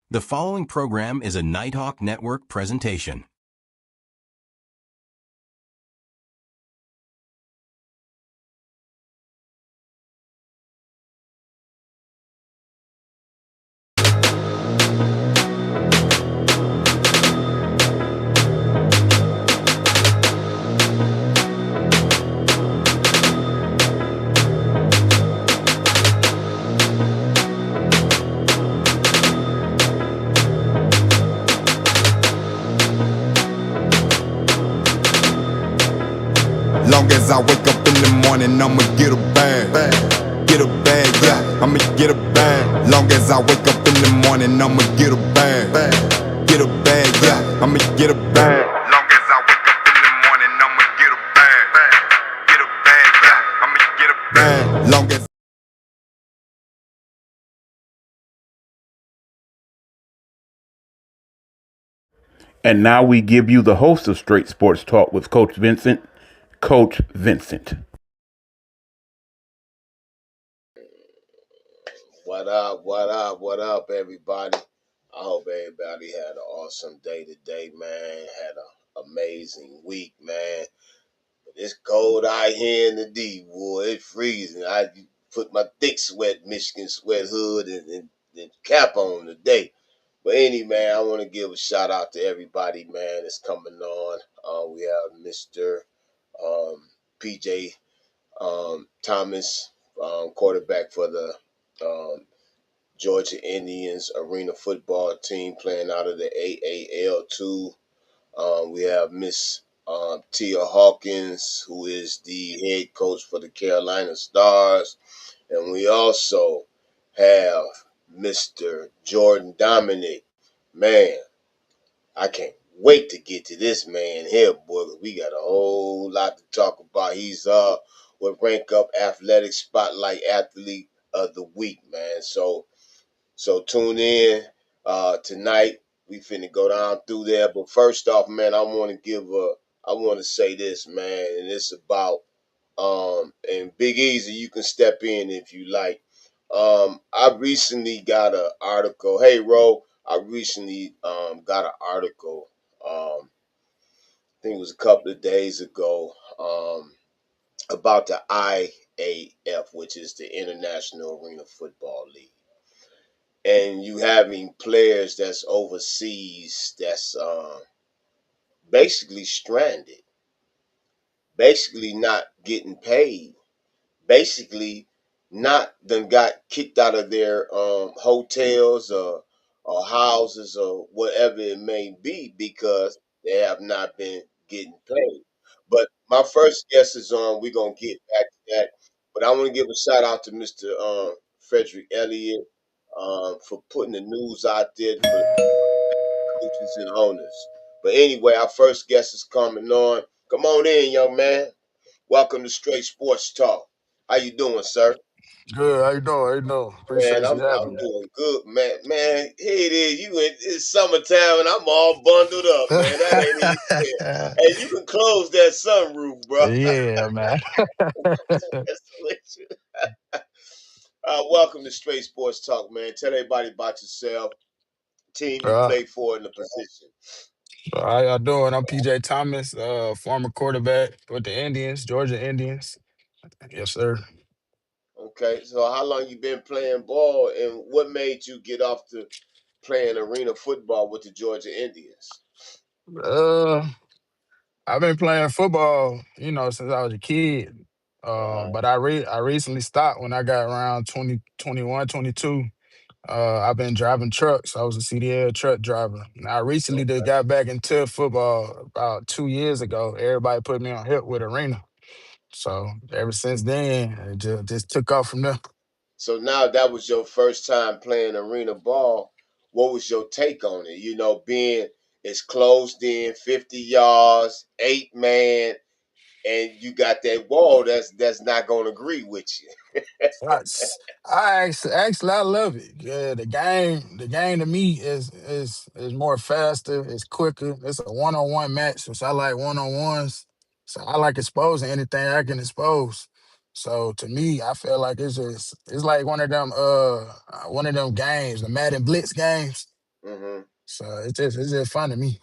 The following program is a Nighthawk Network presentation. Long as I wake up in the morning, I'ma get a bag. Get a bag, yeah, I'ma get a bag. Long as I wake up in the morning, I'ma get a bag. Get a bag, yeah, I'ma get a bag. Long as I wake up in the morning, I'ma get a bag. Get a bag, yeah, I'ma get a bag. Long as And now we give you the host of Straight Sports Talk with Coach Vincent, Coach Vincent. What up, what up, what up, everybody? I hope everybody had an awesome day today, man. Had an amazing week, man. It's cold out here in the D, boy. It's freezing. I put my thick sweat, Michigan sweat hood and cap on today. But anyway, I want to give a shout out to everybody, man, that's coming on. We have Mr. PJ Thomas, quarterback for the Georgia Indians arena football team playing out of the AAL2. We have Miss Tia Hawkins, who is the head coach for the Carolina Stars. And we also have Mr. Jordan Dominic. Man, I can't wait to get to this man here, boy. 'Cause we got a whole lot to talk about. He's with Rank Up Athletic Spotlight Athlete of the Week, man. So tune in tonight. We finna go down through there. But first off, man, I want to say this, man, and it's about and Big Easy. You can step in if you like. I recently got an article. Hey, Ro, I recently got an article. I think it was a couple of days ago. About the IAF, which is the International Arena Football League, and you having players that's overseas that's basically stranded, basically not getting paid, basically not done got kicked out of their hotels or houses or whatever it may be because they have not been getting paid. But my first guess is on. We're gonna get back to that, but I want to give a shout out to Mr. Frederick Elliott for putting the news out there for the coaches and owners. But anyway, our first guest is coming on. Come on in, young man. Welcome to Straight Sports Talk. How you doing, sir? Good. How you doing? How you doing? Man, Appreciate you I'm having me. doing good, man. Man, here it is. It's summertime and I'm all bundled up, man. That ain't even fair. Hey, you can close that sunroof, bro. Yeah, man. Welcome to Straight Sports Talk, man. Tell everybody about yourself, team you Uh, play for, in the position. how y'all doing? I'm PJ Thomas, former quarterback with the Indians, Georgia Indians. Yes, sir. Okay, so how long you been playing ball, and what made you get off to playing arena football with the Georgia Indians? Uh, I've been playing football, since I was a kid. Uh-huh. But I recently stopped when I got around 20, 21, 22. I've been driving trucks. I was a CDL truck driver. I recently just Okay. got back into football about 2 years ago. Everybody put me on hip with arena. So ever since then, it just took off from there. So now that was your first time playing arena ball. What was your take on it? Being it's closed in, 50 yards, 8 man, and you got that wall that's not gonna agree with you. I, actually I love it. Yeah, the game to me is more faster, it's quicker. It's a one-on-one match, which I like one-on-ones. So I like exposing anything I can expose. So to me, I feel like it's like one of them games, the Madden Blitz games. Hmm. So it's just fun to me.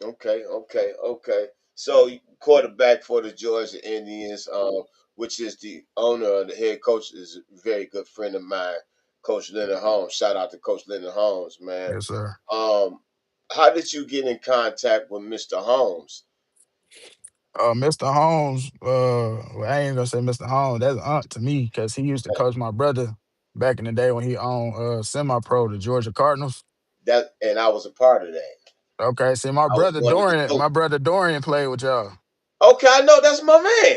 Okay, okay, okay. So quarterback for the Georgia Indians, which is the owner of the head coach, is a very good friend of mine, Coach Leonard Holmes. Shout out to Coach Leonard Holmes, man. Yes, sir. Um, how did you get in contact with Mr. Holmes? Mr. Holmes, well, I ain't gonna say Mr. Holmes. That's aunt to me because he used to coach my brother back in the day when he owned semi-pro the Georgia Cardinals. That and I was a part of that. Okay, see, my I was brother one of the Dorian, coaches. my brother Dorian played with y'all. Okay, I know that's my man.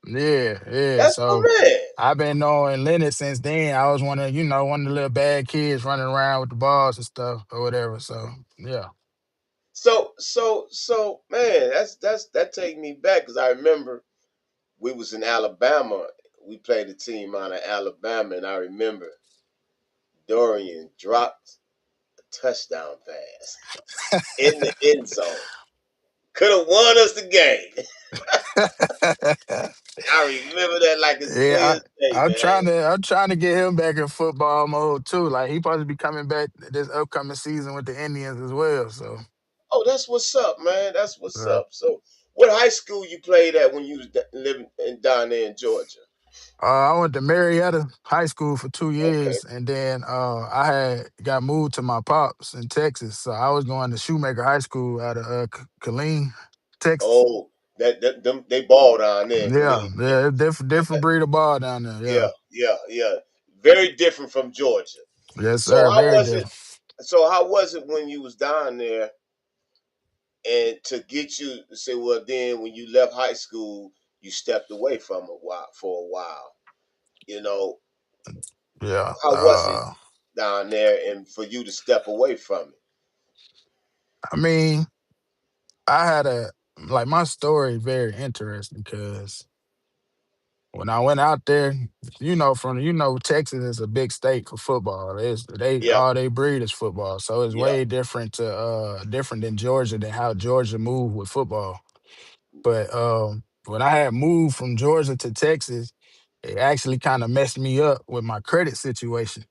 Yeah, yeah. That's my So man. I've been knowing Leonard since then. I was one of the little bad kids running around with the balls and stuff or whatever. So yeah, So, man, that take me back because I remember we was in Alabama. We played a team out of Alabama, and I remember Dorian dropped a touchdown pass in the end zone. Could have won us the game. I remember that like it's clear yeah. as day, man. I'm trying to get him back in football mode too. Like he supposed to be coming back this upcoming season with the Indians as well. So Oh, that's what's up, man. That's what's uh, up. So, what high school you played at when you was living down there in Georgia? I went to Marietta High School for two Okay. years, and then I had got moved to my pops in Texas. So I was going to Shoemaker High School out of Killeen, Texas. Oh, that them they ball down there in Yeah, Killeen, yeah, Texas. different breed of ball down there. Yeah, Yeah, yeah, yeah. Very different from Georgia. yes, So sir. how Very was it? different. So how was it when you was down there and to get you to say, well, then when you left high school, you stepped away from a while for a while. You know, Yeah. how was it down there and for you to step away from it? I mean, I had a like my story very interesting because when I went out there, Texas is a big state for football. They Yeah. all they breed is football, so it's Yeah. way different than Georgia than how Georgia moved with football. But when I had moved from Georgia to Texas, it actually kind of messed me up with my credit situation.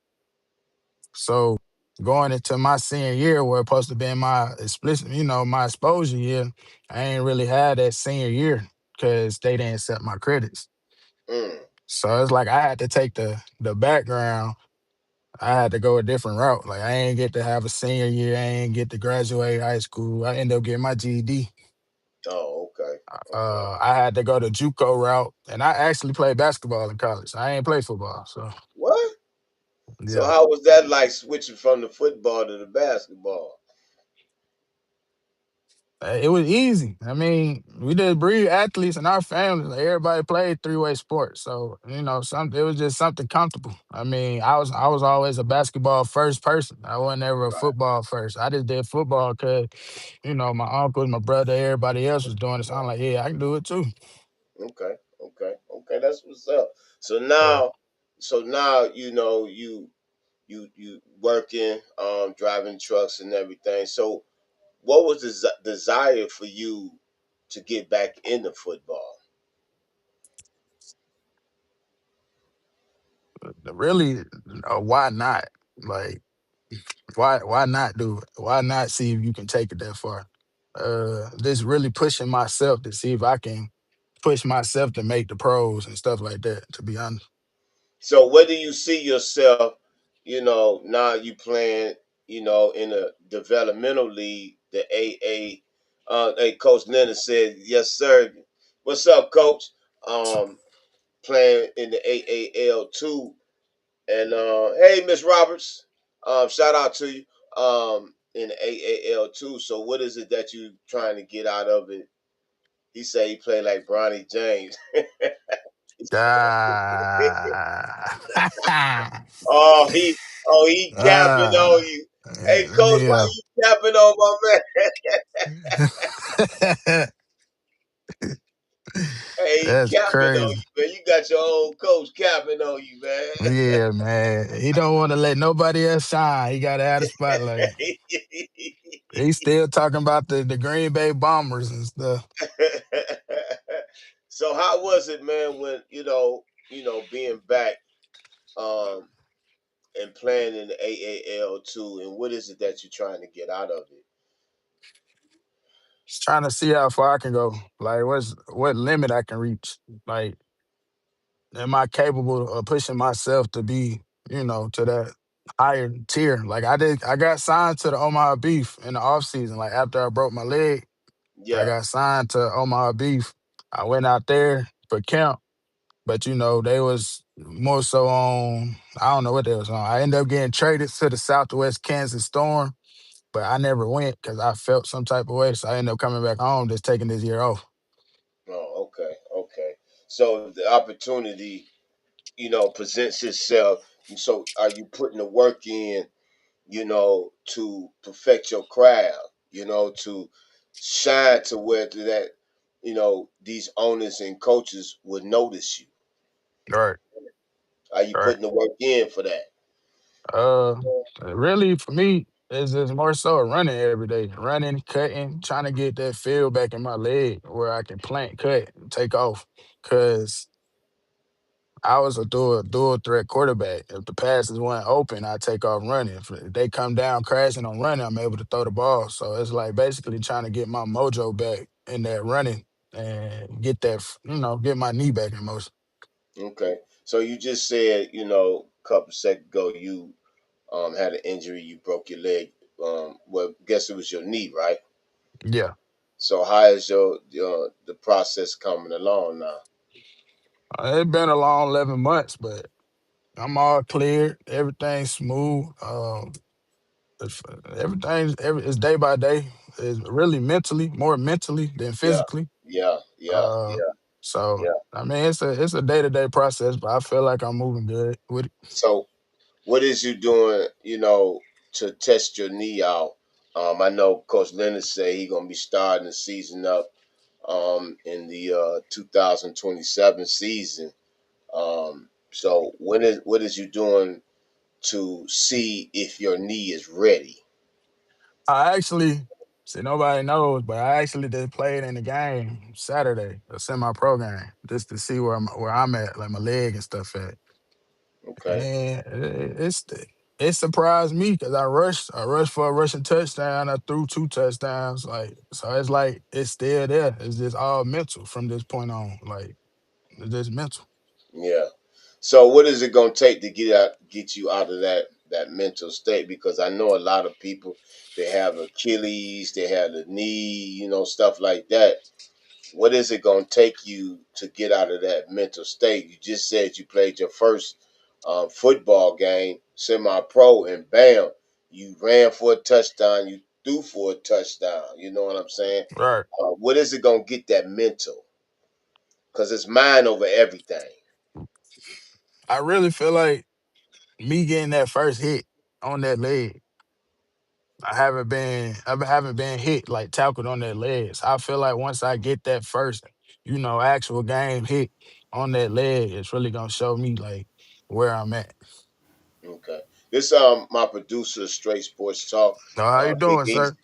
So going into my senior year, where it's supposed to be my explicit, my exposure year, I ain't really had that senior year because they didn't set my credits. Mm. So it's like I had to take the background. I had to go a different route. Like I ain't get to have a senior year. I ain't get to graduate high school. I ended up getting my GED. Oh, okay. Okay. I had to go the JUCO route, and I actually played basketball in college. I ain't play football, so What? So yeah. how was that like switching from the football to the basketball? It was easy. I mean, we did breed athletes in our family. Like everybody played three-way sports, so it was just something comfortable. I mean, I was always a basketball first person. I wasn't ever a Right. football first. I just did football because my uncles, my brother, everybody else was doing it. So I'm Right. like, yeah, I can do it too. Okay. Okay. Okay. That's what's up. So Uh, now, you working, driving trucks and everything. So what was the desire for you to get back into football? really, why not? Like, why not do it? Why not see if you can take it that far? Just really pushing myself to see if I can push myself to make the pros and stuff like that. To be honest, So where do you see yourself? Now you playing, in a developmental league, the AA. Hey, Coach Leonard said, "Yes, sir." What's up, Coach? Um, Playing in the AAL 2, and hey, Miss Roberts, shout out to you. In the AAL 2. So what is it that you trying to get out of it? He said he played like Bronny James. ah, Oh, he capping on you. Hey, coach, why yeah, you capping on my man? Hey, that's he capping on crazy. you, man. You got your own coach capping on you, man. Yeah, man, he don't want to let nobody else shine. He got to have the spotlight. He's still talking about the Green Bay Bombers and stuff. So how was it, man, when being back um and playing in the AAL2, and what is it that you're trying to get out of it? Just trying to see how far I can go. Like, what limit I can reach. Like, am I capable of pushing myself to be, to that higher tier? Like, I got signed to the Omaha Beef in the off season. Like after I broke my leg, I Yeah. got signed to Omaha Beef. I went out there for camp, but they was more so on. I don't know what they was on. I ended up getting traded to the Southwest Kansas Storm, but I never went because I felt some type of way. So I ended up coming back home, just taking this year off. Oh, okay, okay. So the opportunity, presents itself. So are you putting the work in, to perfect your craft, to shine to where to that, these owners and coaches would notice you? Right, Are you right. putting the work in for that? Uh, really, for me, it's just more so running every day, running, cutting, trying to get that feel back in my leg where I can plant, cut, and take off. Cause I was a dual threat quarterback. If the passes weren't open, I take off running. If they come down crashing on running, I'm able to throw the ball. So it's like basically trying to get my mojo back in that running and get that, get my knee back in motion. Okay. So you just said, a couple seconds ago, you had an injury, you broke your leg. Well, guess it was your knee, right? Yeah. So how is your the process coming along now? It's been a long 11 months, but I'm all cleared. Everything's smooth. If- it's day by day. It's really mentally, more mentally than Yeah, physically. yeah, yeah, Uh, yeah, so yeah. I mean, it's a day to day process, but I feel like I'm moving good with it. So what is you doing, to test your knee out? I know Coach Leonard say he gonna be starting the season up in the 2027 season. So what is you doing to see if your knee is ready? I actually see nobody knows, but I actually just played in the game Saturday, a semi pro game, just to see where I'm at, like my leg and stuff at. Okay. And it surprised me because I rushed for a rushing touchdown. I threw two touchdowns. Like so, it's like it's still there. It's just all mental from this point on. Like it's just mental. Yeah. So what is it gonna take to get you out of that mental state? Because I know a lot of people, they have Achilles, they have the knee, stuff like that. What is it gonna take you to get out of that mental state? You just said you played your first football game, semi-pro, and bam, you ran for a touchdown, you threw for a touchdown. You know what I'm saying? Right. What is it gonna get that mental? Because it's mind over everything. I really feel like me getting that first hit on that leg. I haven't been hit like tackled on that leg. So I feel like once I get that first, actual game hit on that leg, it's really gonna show me like where I'm at. Okay. This my producer, Straight Sports Talk, So how you Big doing, sir? East.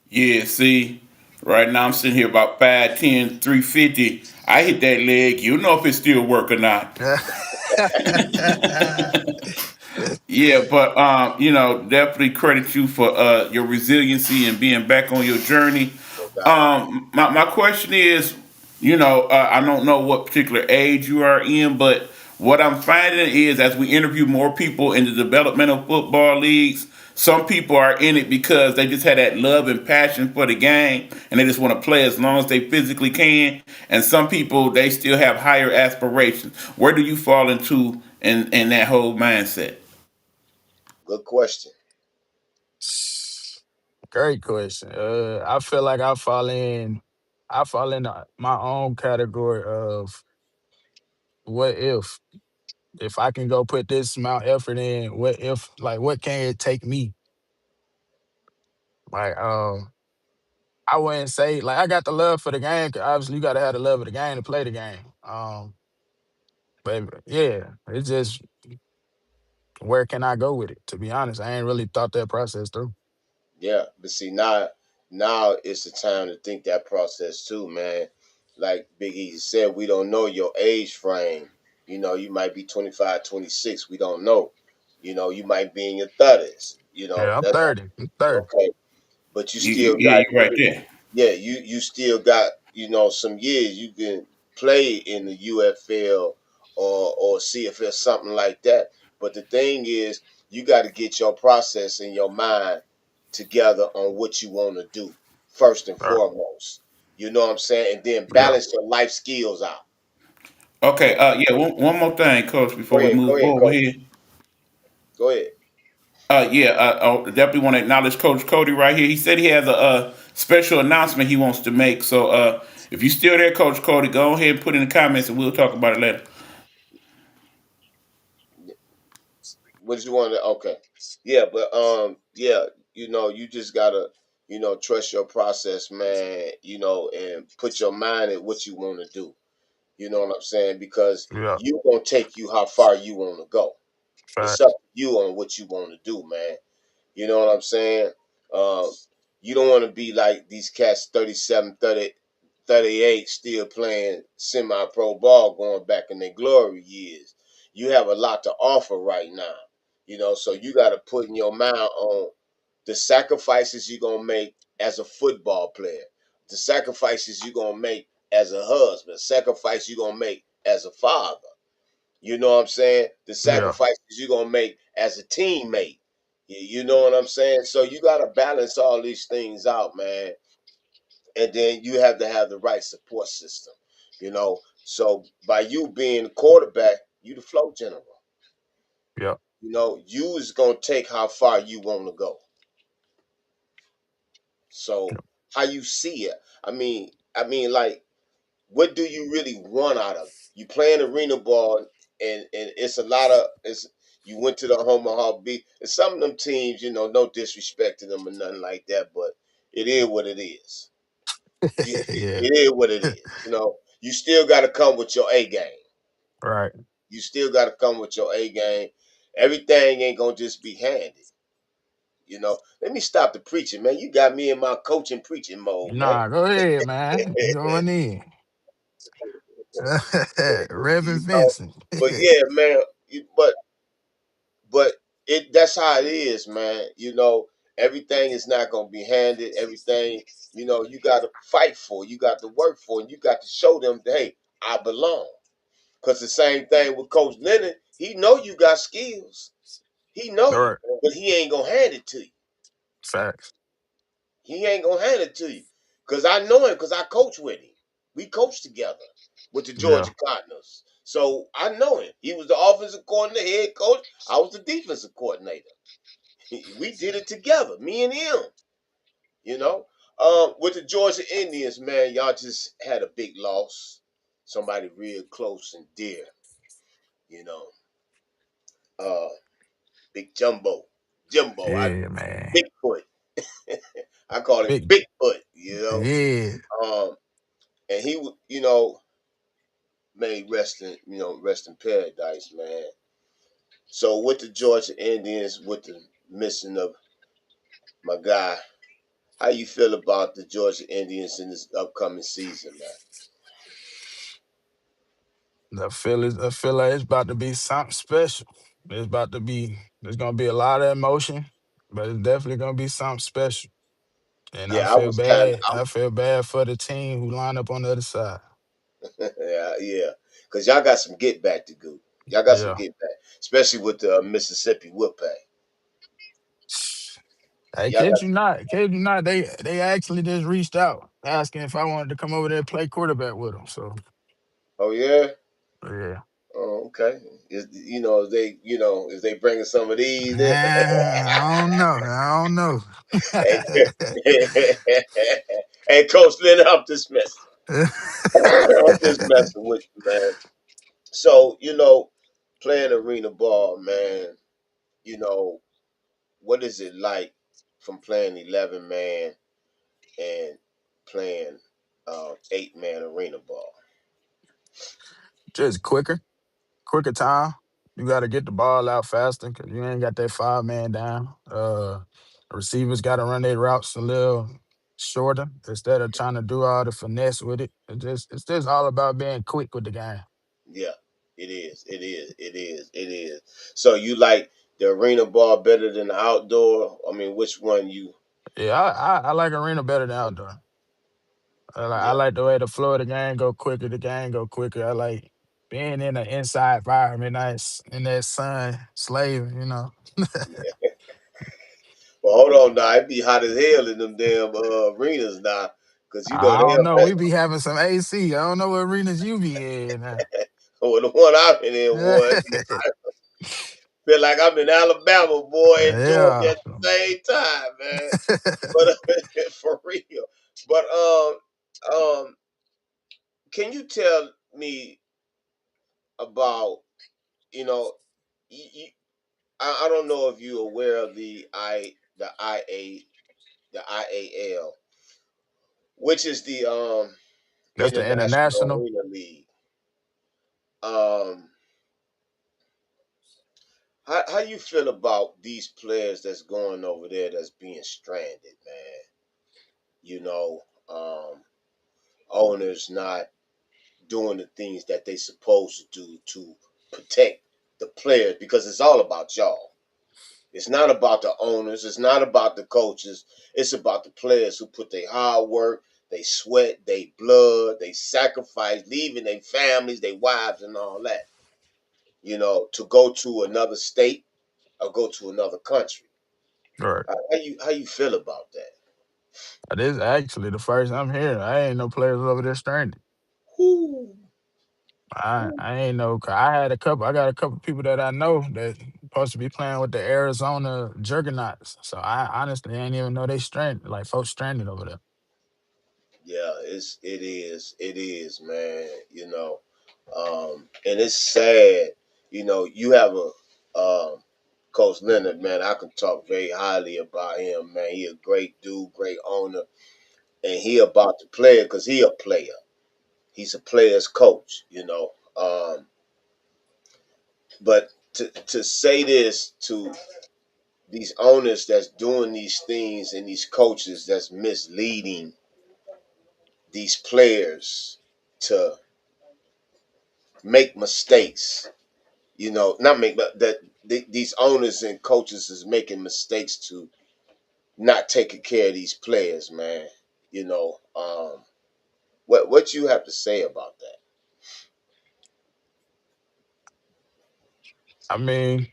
Yeah, see, right now I'm sitting here about 5'10", 350. I hit that leg. You know if it still work or not. Yeah, but definitely credit you for your resiliency and being back on your journey. No doubt. My question is, I don't know what particular age you are in, but what I'm finding is as we interview more people in the developmental football leagues, some people are in it because they just had that love and passion for the game and they just want to play as long as they physically can. And some people they still have higher aspirations. Where do you fall into in that whole mindset? Good question. Great question. I feel like I fall in my own category of what if I can go put this amount effort in, what can it take me? Like I wouldn't say like I got the love for the game. 'Cause obviously, you got to have the love of the game to play the game. But yeah, it's just where can I go with it? To be honest, I ain't really thought that process through. Yeah, but see now it's the time to think that process too, man. Like Big Easy said, we don't know your age frame. You might be 25, 26. We don't know. You might be in your 30s. Yeah, I'm That's 30. I'm 30. okay. But you still Yeah, got you're right there. yeah, you still got some years you can play in the UFL or CFL, something like that. But the thing is, you got to get your process in your mind together on what you want to do first and Right. foremost. You know what I'm saying, and then Yeah. balance your life skills out. Okay, yeah, one more thing, Coach, before we Go move ahead, forward coach. here. Go ahead. Yeah, I definitely want to acknowledge Coach Cody right here. He said he has a special announcement he wants to make. So if you're still there, Coach Cody, go ahead and put in the comments and we'll talk about it later. What did you want to? Okay, yeah, but yeah, you just gotta, trust your process, man. And put your mind at what you want to do. You know what I'm saying? Because Yeah. you gonna take you how far you want to go. It's up Facts. to you on what you want to do, man. You know what I'm saying? Um, you don't want to be like these cats 37, 30, 38 still playing semi pro ball going back in their glory years. You have a lot to offer right now. So you got to put in your mind on the sacrifices you're going to make as a football player, the sacrifices you're going to make as a husband, sacrifice you're going to make as a father. You know what I'm saying? The Yeah. sacrifices you're gonna make as a teammate. You know what I'm saying? So you gotta balance all these things out, man. And then you have to have the right support system. So by you being the quarterback, you the flow general. Yeah. You is gonna take how far you want to go. So how you see it. Like, what do you really want out of it? You playing arena ball, and it's a lot of it's. You went to the Omaha Beach, and some of them teams, no disrespect to them or nothing like that, but it is what it is. Yeah. It is what it is. You still got to come with your A game. Right. You still got to come with your A game. Everything ain't gonna just be handed. Let me stop the preaching, man. You got me in my coaching preaching mode, man. Nah, go ahead, man. Going in. Reverend you know, Vincent. but yeah, man. But that's how it is, man. Everything is not gonna be handed. Everything, you got to fight for. You got to work for, and you got to show them that, hey, I belong. Cause the same thing with Coach Leonard. He know you got skills. He know All you, right. but he ain't gonna hand it to you. Facts. He ain't gonna hand it to you. Cause I know him. Cause I coach with him. We coached together with the Yeah. Georgia Cardinals. So I know him. He was the offensive coordinator, head coach. I was the defensive coordinator. We did it together, me and him. You know, with the Georgia Indians, man, y'all just had a big loss. Somebody real close and dear. You know, uh, Big Jumbo. Yeah, man. Bigfoot. I call him Big. Bigfoot. Yeah. Um, and he, made rest in paradise, man. So with the Georgia Indians, with the missing of my guy, how you feel about the Georgia Indians in this upcoming season, man? I feel like it's about to be something special. There's gonna be a lot of emotion, but it's definitely gonna be something special. And I Yeah, I feel was kind bad. of, I feel bad for the team who line up on the other side. yeah, because y'all got some get back to do. Y'all got some Yeah. get back, especially with the Mississippi Whoopay. Hey, Y'all got, kid you not, they actually just reached out asking if I wanted to come over there and play quarterback with them. So oh yeah, yeah. oh okay. If they bringing some of these in. I don't know. I don't know. Hey, hey, Coach Leonard, I'm just messing. I'm just messing with you, man. So, playing arena ball, man, you know, what is it like from playing 11 man and playing 8-man arena ball? Just quicker time. You got to get the ball out faster because you ain't got that 5 man down. Receivers got to run their routes a little shorter instead of trying to do all the finesse with it. It's just all about being quick with the game. Yeah, it is. It is. It is. It is. So you like the arena ball better than the outdoor? I mean, which one you? Yeah, I like arena better than outdoor. I Yeah, like the way the flow of the game go quicker. The game go quicker. I like being in an inside environment, nice in that sun, slaving. yeah. Well, hold on now. It be hot as hell in them damn arenas now, cause you know I they don't know. have We be having some AC. I don't know what arenas you be in. well, the one I've been in, boy. Feel like I'm in Alabama, boy, and Georgia Yeah. at the same time, man. But for real. But can you tell me about you know, you, I don't know if you're aware of the IAL, which is the That's the International international. Arena League. Um, how you feel about these players that's going over there that's being stranded, man? You know, owners not doing the things that they supposed to do to protect the players because it's all about y'all. It's not about the owners. It's not about the coaches. It's about the players who put their hard work, they sweat, they blood, they sacrifice, leaving their families, their wives, and all that. To go to another state or go to another country. Right. How you feel about that? This is actually the first I'm hearing. I ain't no players over there stranded. Whoo, I ain't know. 'Cause I had a couple. I got a couple people that I know that supposed to be playing with the Arizona Juggernauts. So I honestly ain't even know they stranded. Like folks stranded over there. yeah, it is, man. And it's sad. You have a Coach Leonard, man. I can talk very highly about him, man. He a great dude, great owner, and he about to play because he a player. He's a player's coach, But to say this to these owners that's doing these things and these coaches that's misleading these players to make mistakes, not make, but that these owners and coaches is making mistakes to not taking care of these players, man. What you have to say about that? I mean,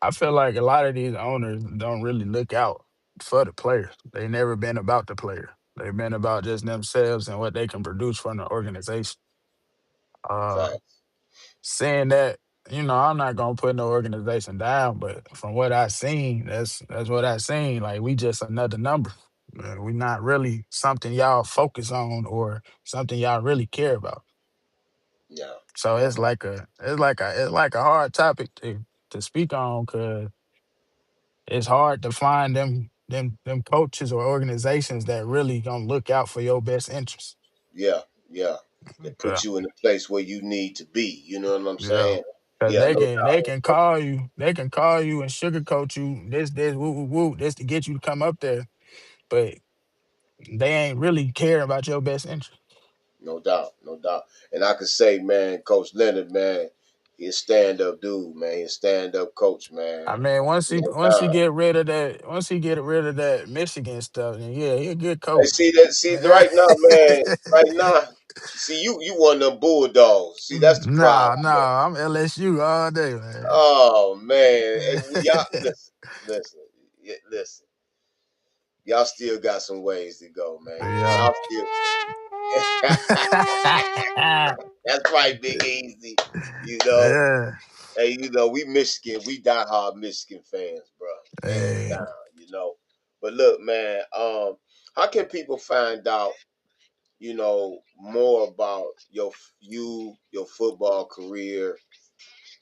I feel like a lot of these owners don't really look out for the players. They never been about the player. They've been about just themselves and what they can produce from the organization. Uh, Facts. Saying that, I'm not gonna put no organization down, but from what I seen, that's what I seen. Like we just another number. We not really something y'all focus on or something y'all really care about. Yeah, So yeah, it's like a hard topic to speak on because it's hard to find them coaches or organizations that really gonna look out for your best interests. yeah, yeah. They Yeah, put you in the place where you need to be. You know what I'm yeah. saying? Cause Yeah, they no can they doubt. can call you, and sugarcoat you this woo woo woo this to get you to come up there, but they ain't really care about your best interest. No doubt, no doubt. And I could say, man, Coach Leonard, man, he a stand up dude, man. He a stand up coach, man. I mean, No doubt. once he get rid of that Michigan stuff, then yeah, he a good Hey, coach. see that? See right now, man. Right now, see you one of them bulldogs. See that's the Nah, problem, man. nah, I'm LSU all day, man. Oh man, hey, y'all listen, listen. Y'all still got some ways to go, man. Yeah. Y'all still. That's right, Big Easy. You know, Yeah. hey, we Michigan, we diehard Michigan fans, bro, hands Hey. down. But look, man, how can people find out, more about your football career,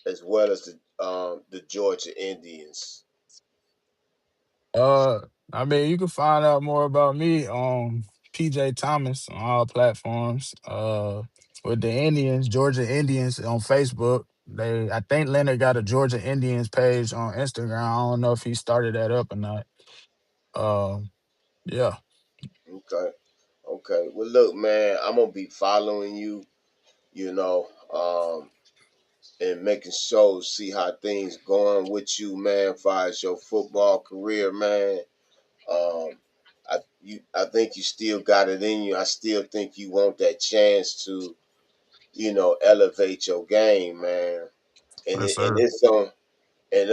as well as the Georgia Indians? Uh, I mean, you can find out more about me on PJ Thomas on all platforms. With the Indians, Georgia Indians on Facebook. I think Leonard got a Georgia Indians page on Instagram. I don't know if he started that up or not. Yeah. Okay, okay. Well, look, man, I'm gonna be following you. You know, and making sure see how things going with you, man, as far as your football career, man. Um, I think you still got it in you. I still think you want that chance to, elevate your game, man. And Yes, and sir. it's on and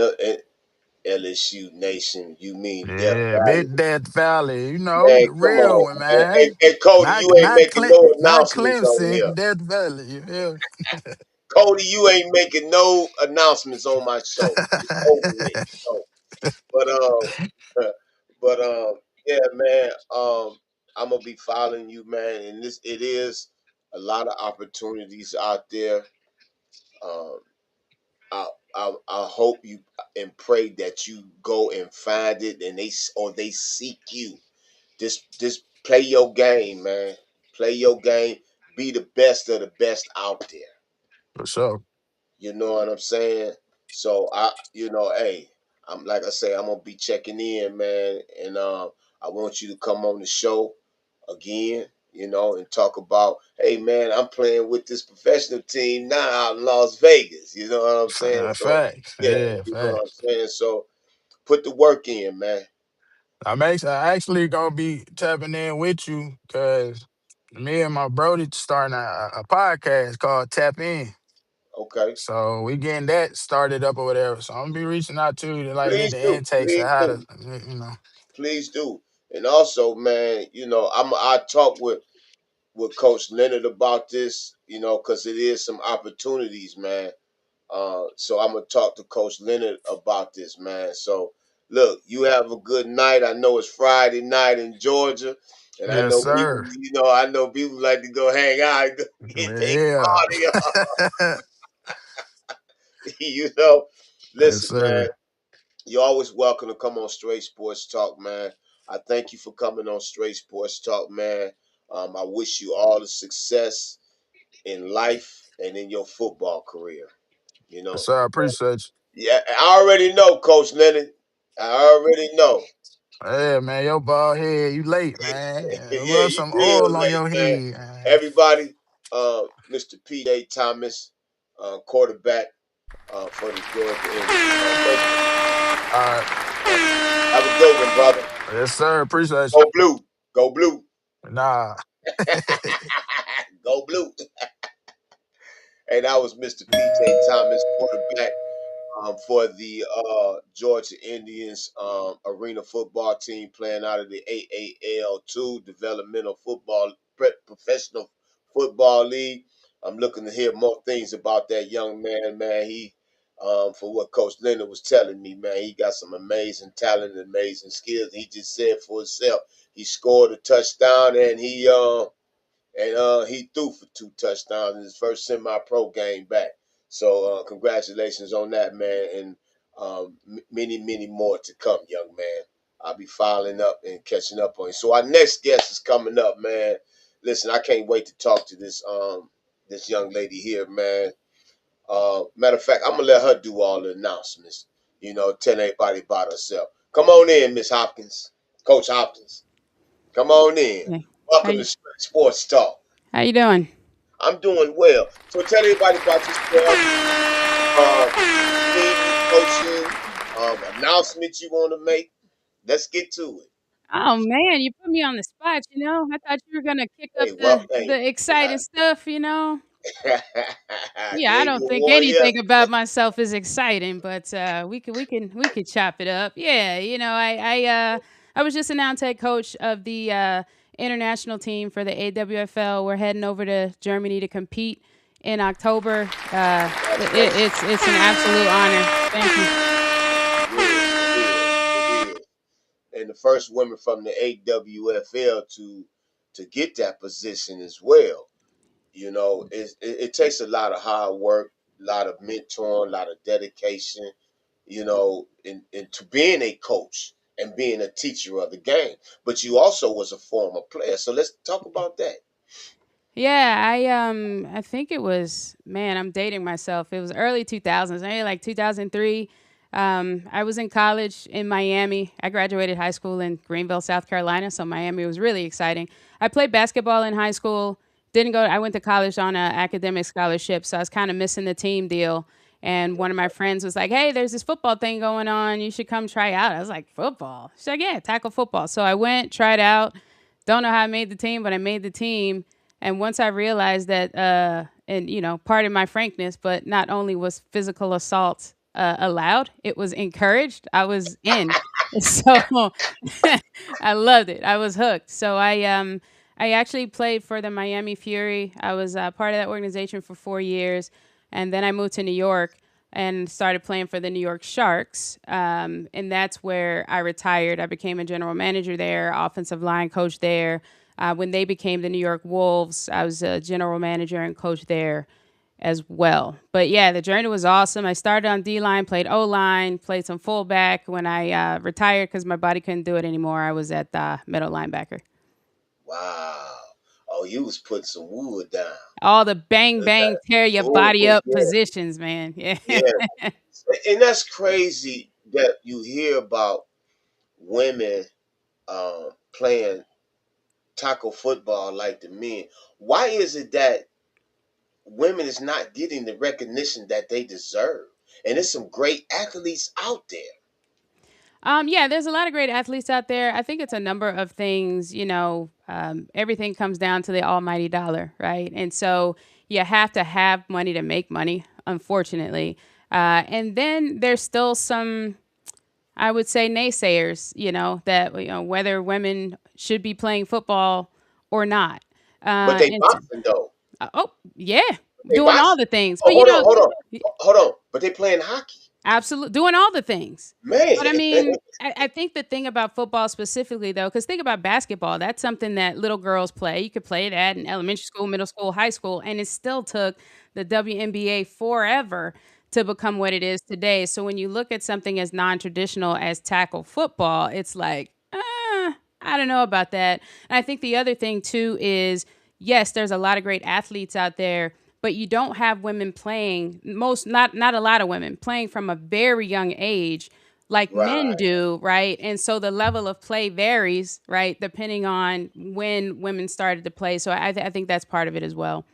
LSU Nation. You mean Death Yeah, Valley, Big Death Valley, man? the Come real on, one, man. Hey, man. hey, Cody, you ain't making no Not announcements on here. Clemson, Death Valley. You feel Cody, you ain't making no announcements on my show. It's over with. So, but but yeah, man. I'm gonna be following you, man. And it is a lot of opportunities out there. Um, I hope you and pray that you go and find it, and they seek you. Just play your game, man. Play your game. Be the best of the best out there. for sure. You know what I'm saying? So hey, I'm like I say, I'm gonna be checking in, man, and I want you to come on the show again, and talk about, hey, man, I'm playing with this professional team now out in Las Vegas. You know what I'm saying? So Facts. yeah, Yeah, you know what I'm facts. saying. So put the work in, man. I actually gonna be tapping in with you because me and my brody starting a podcast called Tap In. Okay, So we getting that started up or whatever. So I'm gonna be reaching out to you to like get please the do, intakes of please how to, do, you know. please do. And also, man, I talk with Coach Leonard about this, because it is some opportunities, man. So I'm gonna talk to Coach Leonard about this, man. So look, you have a good night. I know it's Friday night in Georgia, and Yes, sir. I know people like to go hang out, and go get their Yeah. party on. you know, Yes, listen, man. sir. You're always welcome to come on Straight Sports Talk, man. I thank you for coming on Straight Sports Talk, man. I wish you all the success in life and in your football career. You Yes, know, sir. I appreciate yeah, I already know, Coach Leonard. I already know. you. Yeah, man, your bald head, you late, man. Yeah, Rub you some real oil on late, your man. head, man. Everybody, Mr. P.J. Thomas, quarterback for the Georgia Indians. Thank you. All right. Uh, have a good one, brother. Yes, sir. Appreciate Go blue. Go blue. you. Nah. Go blue. Hey, that was Mr. P.J. Thomas, quarterback for the Georgia Indians arena football team playing out of the AAL2 Developmental Football Professional Football League. I'm looking to hear more things about that young man. Man, he for what Coach Leonard was telling me, man, he got some amazing talent and amazing skills. He just said for himself, he scored a touchdown and he threw for 2 touchdowns in his first semi-pro game back. So congratulations on that, man, and many, many more to come, young man. I'll be filing up and catching up on you. So our next guest is coming up, man. Listen, I can't wait to talk to this young lady here, man. Matter of fact, I'm gonna let her do all the announcements. Tell everybody about herself. Come on in, Miss Hopkins, Coach Hopkins. Come on in. Yeah. How Welcome to you, Sports Talk. how you doing? I'm doing well. So tell everybody about yourself, team you coaching, announcements you want to make. Let's get to it. Oh man, you put me on the spot, you know. I thought you were gonna kick up Hey, well, hey, the exciting stuff, you know. Yeah, I hey, don't you think warrior. anything about myself is exciting, but we could chop it up. Yeah, you know, I was just announced head coach of the international team for the AWFL. We're heading over to Germany to compete in October. It's an absolute honor. Thank you. It is. It is. It is. And the first women from the AWFL to get that position as well. It takes a lot of hard work, a lot of mentoring, a lot of dedication, into being a coach and being a teacher of the game. But you also was a former player. So let's talk about that. Yeah, I think it was, man, I'm dating myself. It was early 2000s, maybe like 2003. I was in college in Miami. I graduated high school in Greenville, South Carolina, so Miami was really exciting. I played basketball in high school, Didn't go. I went to college on a academic scholarship, so I was kind of missing the team deal. And one of my friends was like, "Hey, there's this football thing going on. You should come try out." I was like, "Football?" She's like, "Yeah, tackle football." So I went, tried out. Don't know how I made the team, but I made the team. And once I realized that, and pardon my frankness, but not only was physical assault allowed, it was encouraged. I was in. So I loved it. I was hooked. So I actually played for the Miami Fury. I was part of that organization for 4 years, and then I moved to New York and started playing for the New York Sharks. And that's where I retired. I became a general manager there, offensive line coach there. When they became the New York Wolves, I was a general manager and coach there as well. But yeah, the journey was awesome. I started on D line, played O line, played some fullback. When I retired because my body couldn't do it anymore, I was at middle linebacker. Wow. Oh, you was putting some wood down. All the bang bang tear your Oh, body up yeah, positions, man. Yeah. yeah. And that's crazy that you hear about women playing tackle football like the men. Why is it that women is not getting the recognition that they deserve? And there's some great athletes out there. Yeah, there's a lot of great athletes out there. I think it's a number of things. Everything comes down to the almighty dollar, right? And so you have to have money to make money, unfortunately. And then there's still some, I would say, naysayers, that whether women should be playing football or not. But they And boxing though. oh yeah, They doing all boxing. the things. Oh, But hold on. But they playing hockey. absolutely, doing all the things. Man. But I mean, I think the thing about football specifically, though, because think about basketball, that's something that little girls play. You could play that in elementary school, middle school, high school, and it still took the WNBA forever to become what it is today. So when you look at something as non traditional as tackle football, it's like, I don't know about that. And I think the other thing, too, is yes, there's a lot of great athletes out there, but you don't have women playing not a lot of women playing from a very young age like men Right. do, right? And so the level of play varies, right, depending on when women started to play. So I think that's part of it as well.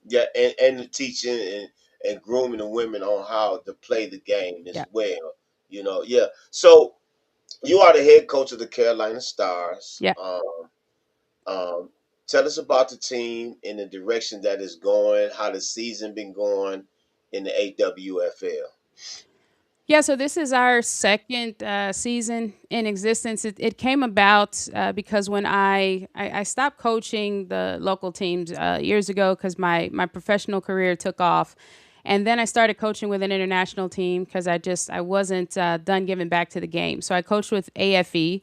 Yeah, and the teaching and grooming the women on how to play the game as Yeah. well. Yeah. So you are the head coach of the Carolina Stars. Yeah. Um, tell us about the team and the direction that is going, how the season been going in the AWFL. Yeah, so this is our second season in existence. It came about because when I stopped coaching the local teams years ago because my professional career took off. And then I started coaching with an international team because I wasn't done giving back to the game. So I coached with AFE,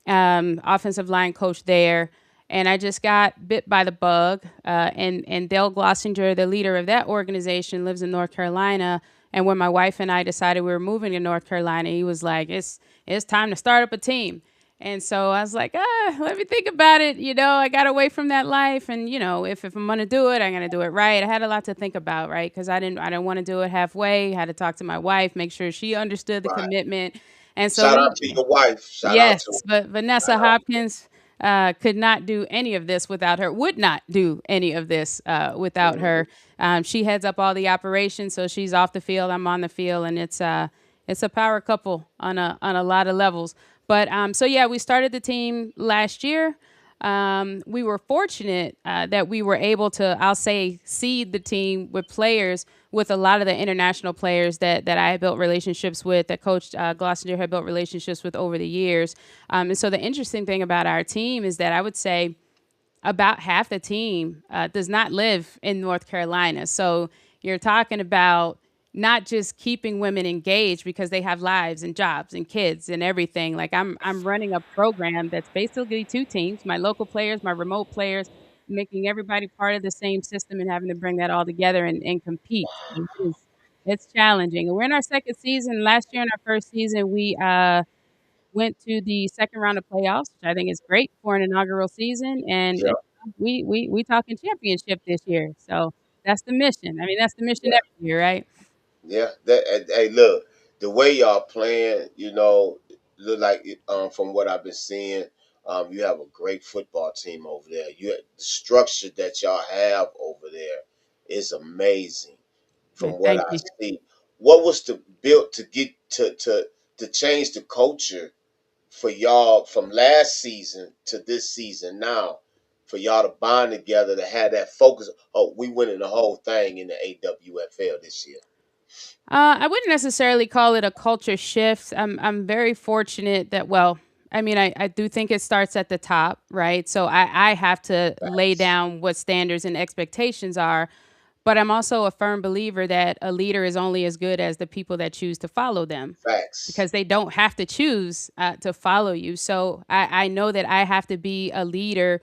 offensive line coach there. And I just got bit by the bug. And Dale Glossinger, the leader of that organization, lives in North Carolina. And when my wife and I decided we were moving to North Carolina, he was like, "It's time to start up a team." And so I was like, let me think about it. I got away from that life, and if I'm gonna do it, I'm gonna do it right. I had a lot to think about, right? Because I didn't want to do it halfway. Had to talk to my wife, make sure she understood the Right. commitment. And so Shout we out to your wife. Shout out Yes, to but Vanessa Hopkins could not do any of this without her. Would not do any of this without her. her. She heads up all the operations, so she's off the field. I'm on the field, and it's a power couple on a lot of levels. But so yeah, we started the team last year. We were fortunate that we were able to, I'll say, seed the team with players, with a lot of the international players that I had built relationships with, that Coach Glossinger had built relationships with over the years. And so the interesting thing about our team is that I would say about half the team does not live in North Carolina. So you're talking about not just keeping women engaged because they have lives and jobs and kids and everything. Like I'm running a program that's basically two teams, my local players, my remote players, making everybody part of the same system and having to bring that all together and compete. So it's challenging. And we're in our second season. Last year in our first season, we went to the second round of playoffs, which I think is great for an inaugural season. And Yeah, we talking championship this year. So that's the mission. I mean, that's the mission yeah, every year, right? yeah. Hey, look, the way y'all playing, look like from what I've been seeing. You have a great football team over there. The structure that y'all have over there is amazing from Yeah, what thank I you. see. What was the built to get to change the culture for y'all from last season to this season now? For y'all to bond together to have that focus. Oh, we winning the whole thing in the AWFL this year. I wouldn't necessarily call it a culture shift. I'm very fortunate that, well, I mean, I do think it starts at the top, right? So I have to lay Facts. down what standards and expectations are. But I'm also a firm believer that a leader is only as good as the people that choose to follow them, Facts. because they don't have to choose to follow you. So I know that I have to be a leader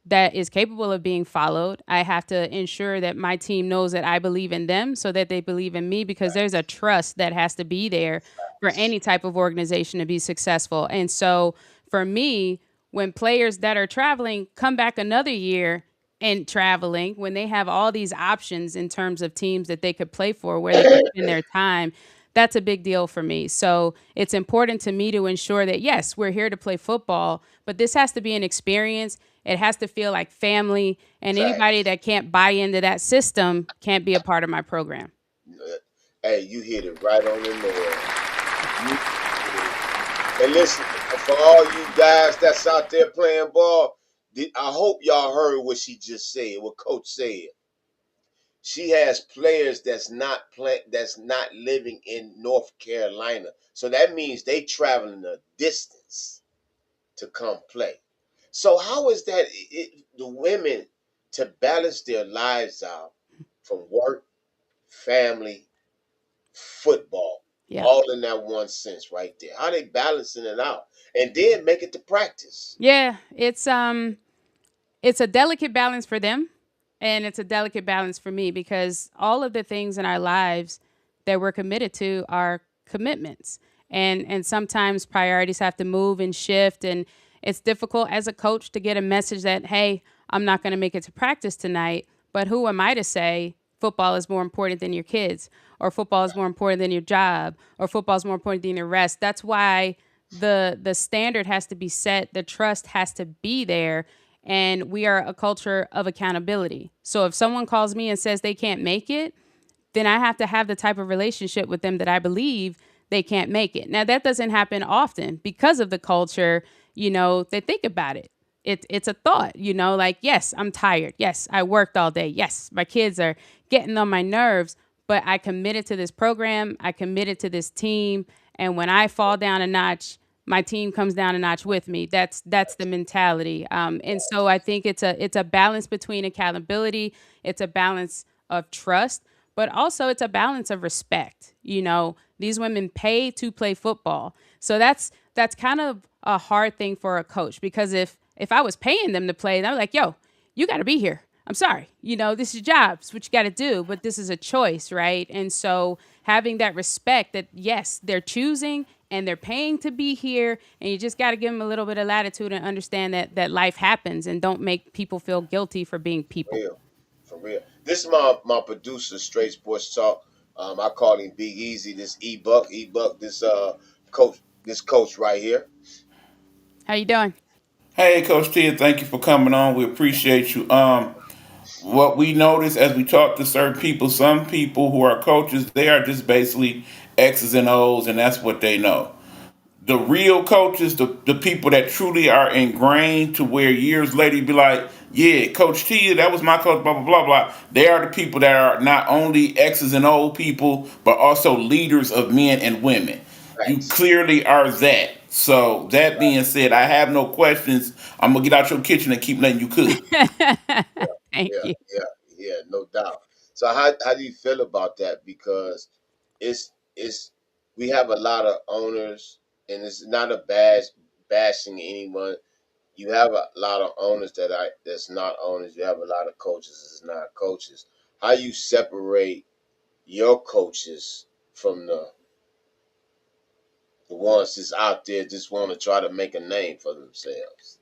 that is capable of being followed. I have to ensure that my team knows that I believe in them so that they believe in me, because there's a trust that has to be there for any type of organization to be successful. And so for me, when players that are traveling come back another year and traveling, when they have all these options in terms of teams that they could play for, where they could spend their time, that's a big deal for me. So it's important to me to ensure that, yes, we're here to play football, but this has to be an experience. It has to feel like family, and anybody Facts. that can't buy into that system can't be a part of my program. Hey, you hit it right on the nail. You hit it. And listen, for all you guys that's out there playing ball, I hope y'all heard what she just said, what Coach said. She has players that's not living in North Carolina. So that means they traveling a distance to come play. So how is that the women to balance their lives out from work, family, football, Yeah. all in that one sense right there? How they balancing it out and then make it to practice? Yeah, it's a delicate balance for them, and it's a delicate balance for me, because all of the things in our lives that we're committed to are commitments, and sometimes priorities have to move and shift, and it's difficult as a coach to get a message that, hey, I'm not going to make it to practice tonight, but who am I to say football is more important than your kids, or football is more important than your job, or football is more important than your rest? That's why the standard has to be set, the trust has to be there, and we are a culture of accountability. So if someone calls me and says they can't make it, then I have to have the type of relationship with them that I believe they can't make it. Now, that doesn't happen often because of the culture, they think about it. It's a thought, like, yes, I'm tired. Yes, I worked all day. Yes, my kids are getting on my nerves, but I committed to this program. I committed to this team. And when I fall down a notch, my team comes down a notch with me. That's the mentality. And so I think it's a balance between accountability. It's a balance of trust, but also it's a balance of respect. These women pay to play football. So that's kind of a hard thing for a coach, because if I was paying them to play, I'm like, yo, you got to be here. I'm sorry. This is your job. It's what you got to do, but this is a choice, right? And so having that respect that, yes, they're choosing and they're paying to be here, and you just got to give them a little bit of latitude and understand that life happens, and don't make people feel guilty for being people. Real, for real. This is my producer, Straight Sports Talk. I call him Big Easy. This E Buck. This coach right here. How you doing? Hey, Coach Tia, thank you for coming on. We appreciate you. What we notice as we talk to certain people, some people who are coaches, they are just basically X's and O's, and that's what they know. The real coaches, the people that truly are ingrained to where years later you be like, yeah, Coach T, that was my coach, blah, blah, blah, blah. They are the people that are not only X's and O people, but also leaders of men and women. You Thanks. clearly are that. So, that being said, I have no questions. I'm going to get out your kitchen and keep letting you cook. Thank Yeah, you. yeah, yeah, no doubt. So how do you feel about that? Because it's we have a lot of owners, and it's not a bashing anyone. You have a lot of owners that's not owners. You have a lot of coaches that's not coaches. How you separate your coaches from the ones that's out there just want to try to make a name for themselves?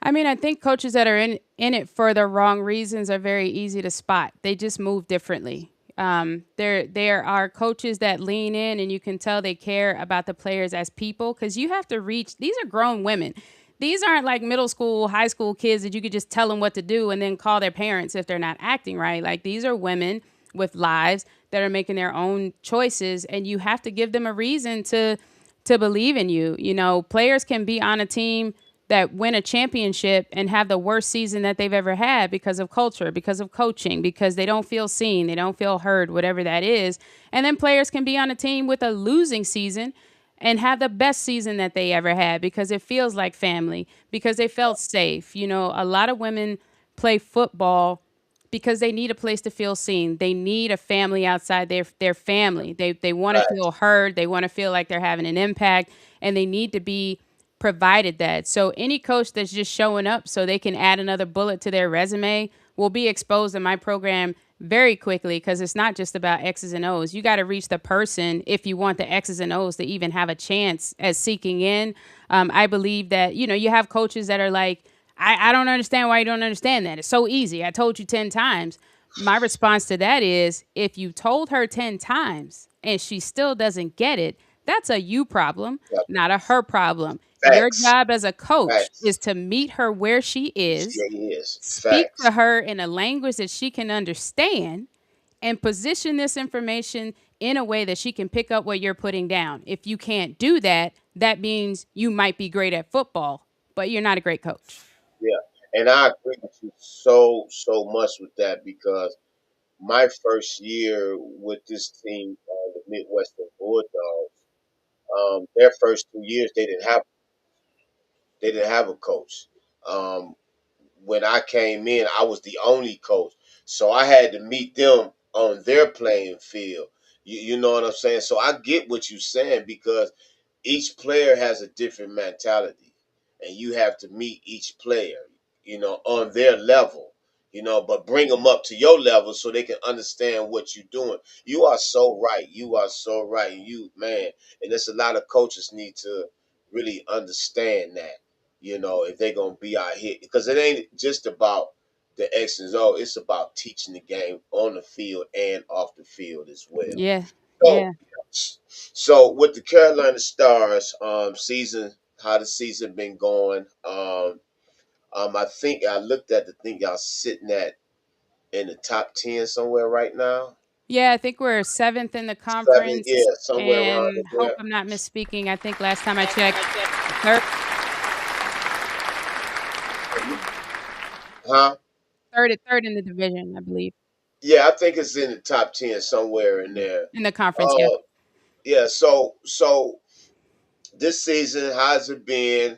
I mean, I think coaches that are in it for the wrong reasons are very easy to spot. They just move differently. There are coaches that lean in, and you can tell they care about the players as people, because you have to reach. These are grown women. these aren't like middle school, high school kids that you could just tell them what to do and then call their parents if they're not acting right. Like these are women with lives that are making their own choices, and you have to give them a reason to believe in you. You know, players can be on a team that win a championship and have the worst season that they've ever had because of culture, because of coaching, because they don't feel seen, they don't feel heard, whatever that is. And then players can be on a team with a losing season and have the best season that they ever had because it feels like family, because they felt safe. You know, a lot of women play football because they need a place to feel seen. They need a family outside their family. They want to feel Facts. heard. They want to feel like they're having an impact, and they need to be provided that. So any coach that's just showing up so they can add another bullet to their resume will be exposed in my program very quickly because it's not just about X's and O's. You got to reach the person if you want the X's and O's to even have a chance at seeking in. I believe that, you know, you have coaches that are like, I don't understand why you don't understand that. It's so easy. I told you 10 times. My response to that is if you told her 10 times and she still doesn't get it, that's a you problem, Yep. not a her problem. Your Facts. job as a coach is Facts. to meet her where she is, She is. speak to Facts. her in a language that she can understand, and position this information in a way that she can pick up what you're putting down. If you can't do that, that means you might be great at football, but you're not a great coach. Yeah. And I agree with you so much with that because my first year with this team, the Midwestern Bulldogs, their first 2 years they didn't have a coach. Um, when I came in, I was the only coach, so I had to meet them on their playing field. You know what I'm saying? So I get what you're saying because each player has a different mentality, and you have to meet each player, on their level, but bring them up to your level so they can understand what you're doing. You are so right. You are so right. You man, and there's a lot of coaches need to really understand that, if they're gonna be out here, because it ain't just about the X and O. It's about teaching the game on the field and off the field as well. Yeah. So, Yeah. so with the Carolina Stars, season, how the season been going? I think I looked at the thing y'all sitting at in the top 10 somewhere right now. Yeah, I think we're seventh in the Seven, conference, yeah, somewhere around and hope there. I'm not misspeaking. I think last time I checked, third, Huh? third in the division, I believe, Yeah, I think it's in the top 10 somewhere in there. in the conference. Yeah. Uh, yeah. So this season, how's it been?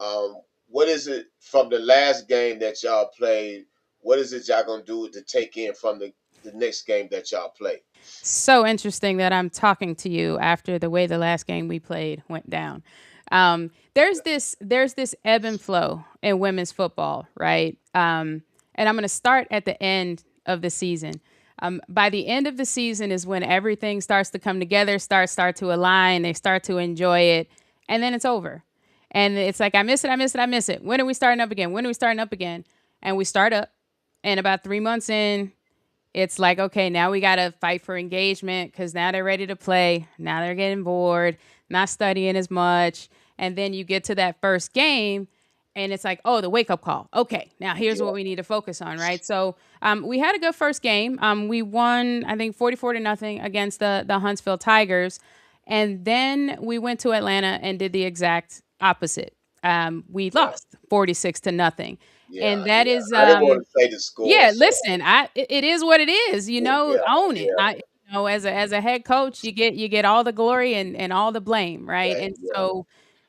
Um, what is it from the last game that y'all played? What is it y'all gonna do to take in from the next game that y'all play? So interesting that I'm talking to you after the way the last game we played went down. There's this ebb and flow in women's football, right? And I'm going to start at the end of the season. By the end of the season is when everything starts to come together, start to align, they start to enjoy it, and then it's over. And it's like I miss it, I miss it, I miss it. When are we starting up again? When are we starting up again? And we start up, and about 3 months in, it's like, okay, now we got to fight for engagement because now they're ready to play. Now they're getting bored, not studying as much. And then you get to that first game and it's like, oh, the wake up call. Okay, now here's what Yeah, we need to focus on, right? So we had a good first game. We won, I think, 44 to nothing against the Huntsville Tigers. And then we went to Atlanta and did the exact opposite. We yeah, lost 46 to nothing. yeah, And that yeah. is I didn't want to say the score, yeah, so listen, it is what it is, you know, yeah, own it. yeah, As a head coach, you get all the glory and all the blame, right? yeah, And yeah. so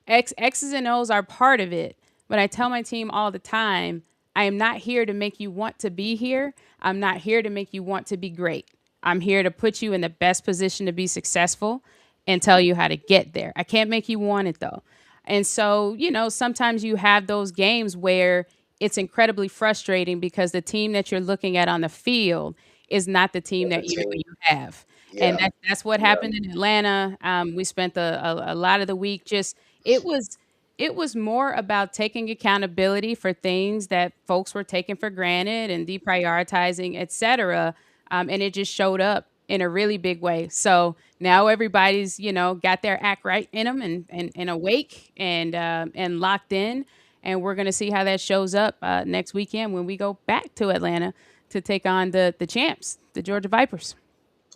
X's and O's are part of it. But I tell my team all the time, I am not here to make you want to be here. I'm not here to make you want to be great. I'm here to put you in the best position to be successful and tell you how to get there. I can't make you want it though. And so, sometimes you have those games where it's incredibly frustrating because the team that you're looking at on the field is not the team That's that the you know team. you have. And Yeah, that's what yeah. happened in Atlanta. We spent a lot of the week just it was it was more about taking accountability for things that folks were taking for granted and deprioritizing, et cetera. And it just showed up in a really big way. So now everybody's, got their act right in them and awake and locked in. and we're going to see how that shows up next weekend when we go back to Atlanta to take on the champs, the Georgia Vipers.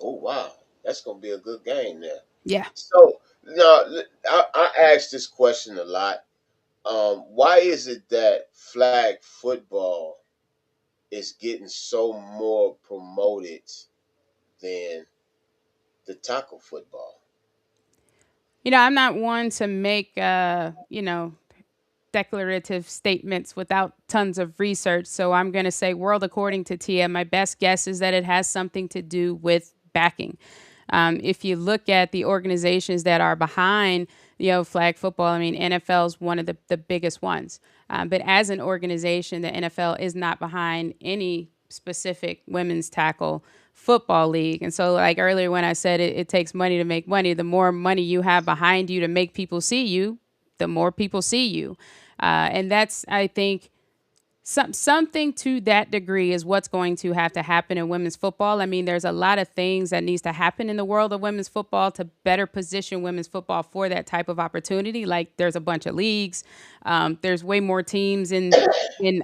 Oh wow, that's gonna be a good game there. Yeah. So now I ask this question a lot. Why is it that flag football is getting so more promoted than the tackle football? I'm not one to make, declarative statements without tons of research. So I'm going to say, world according to Tia, my best guess is that it has something to do with backing. If you look at the organizations that are behind, flag football, I mean, NFL is one of the biggest ones. But as an organization, the NFL is not behind any specific women's tackle football league. And so, like earlier when I said it takes money to make money, the more money you have behind you to make people see you, the more people see you. And that's, I think, something to that degree is what's going to have to happen in women's football. I mean, there's a lot of things that needs to happen in the world of women's football to better position women's football for that type of opportunity. Like there's a bunch of leagues, there's way more teams in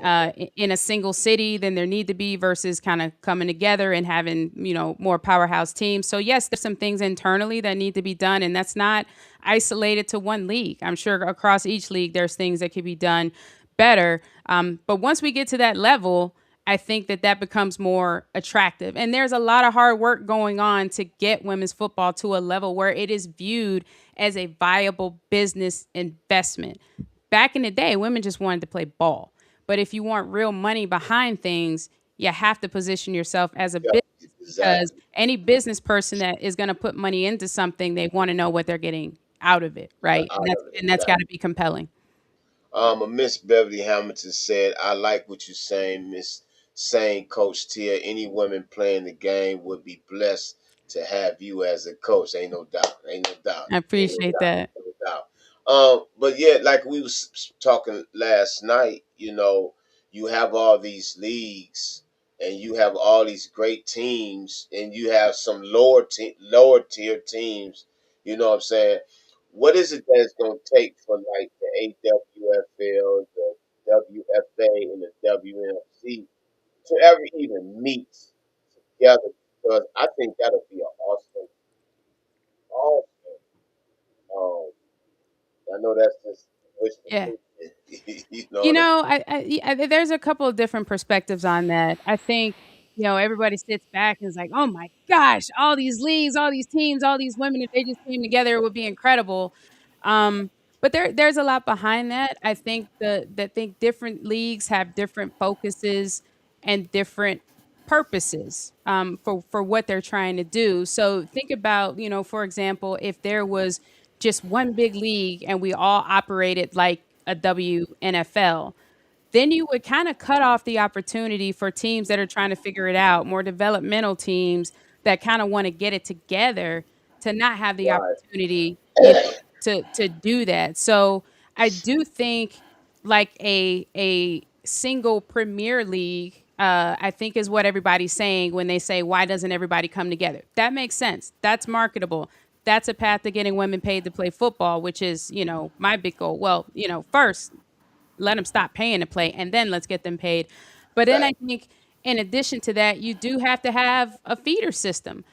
a single city than there need to be versus kind of coming together and having more powerhouse teams. So yes, there's some things internally that need to be done, and that's not isolated to one league. I'm sure across each league there's things that could be done better. But once we get to that level, I think that becomes more attractive. And there's a lot of hard work going on to get women's football to a level where it is viewed as a viable business investment. Back in the day, women just wanted to play ball. But if you want real money behind things, you have to position yourself as a Yeah, business, because exactly. any business person that is going to put money into something, they want to know what they're getting out of it, right? Out of it, And that's got exactly. to be compelling. Miss Beverly Hamilton said, "I like what you're saying, Miss saying Coach Tia. Any women playing the game would be blessed to have you as a coach. Ain't no doubt. Ain't no doubt. I Ain't no appreciate doubt. that. Ain't no doubt." But yeah, like we was talking last night, you have all these leagues and you have all these great teams and you have some lower tier teams. You know what I'm saying? What is it that it's going to take for like the AWFL, the WFA, and the WMC to ever even meet together? Because I think that'll be an awesome. I know that's just wishful Yeah. thinking. You know what I'm There's a couple of different perspectives on that. I think, everybody sits back and is like, oh my gosh, all these leagues, all these teams, all these women, if they just came together, it would be incredible. Um, but there's a lot behind that. I think think different leagues have different focuses and different purposes for what they're trying to do. So think about, for example, if there was just one big league and we all operated like a WNFL, then you would kind of cut off the opportunity for teams that are trying to figure it out, more developmental teams that kind of want to get it together to not have the right. opportunity, to do that. So I do think like a single Premier League, I think is what everybody's saying when they say, why doesn't everybody come together? That makes sense. That's marketable. That's a path to getting women paid to play football, which is, my big goal. Well, first, let them stop paying to play, and then let's get them paid. But then I Fact. think, in addition to that, you do have to have a feeder system.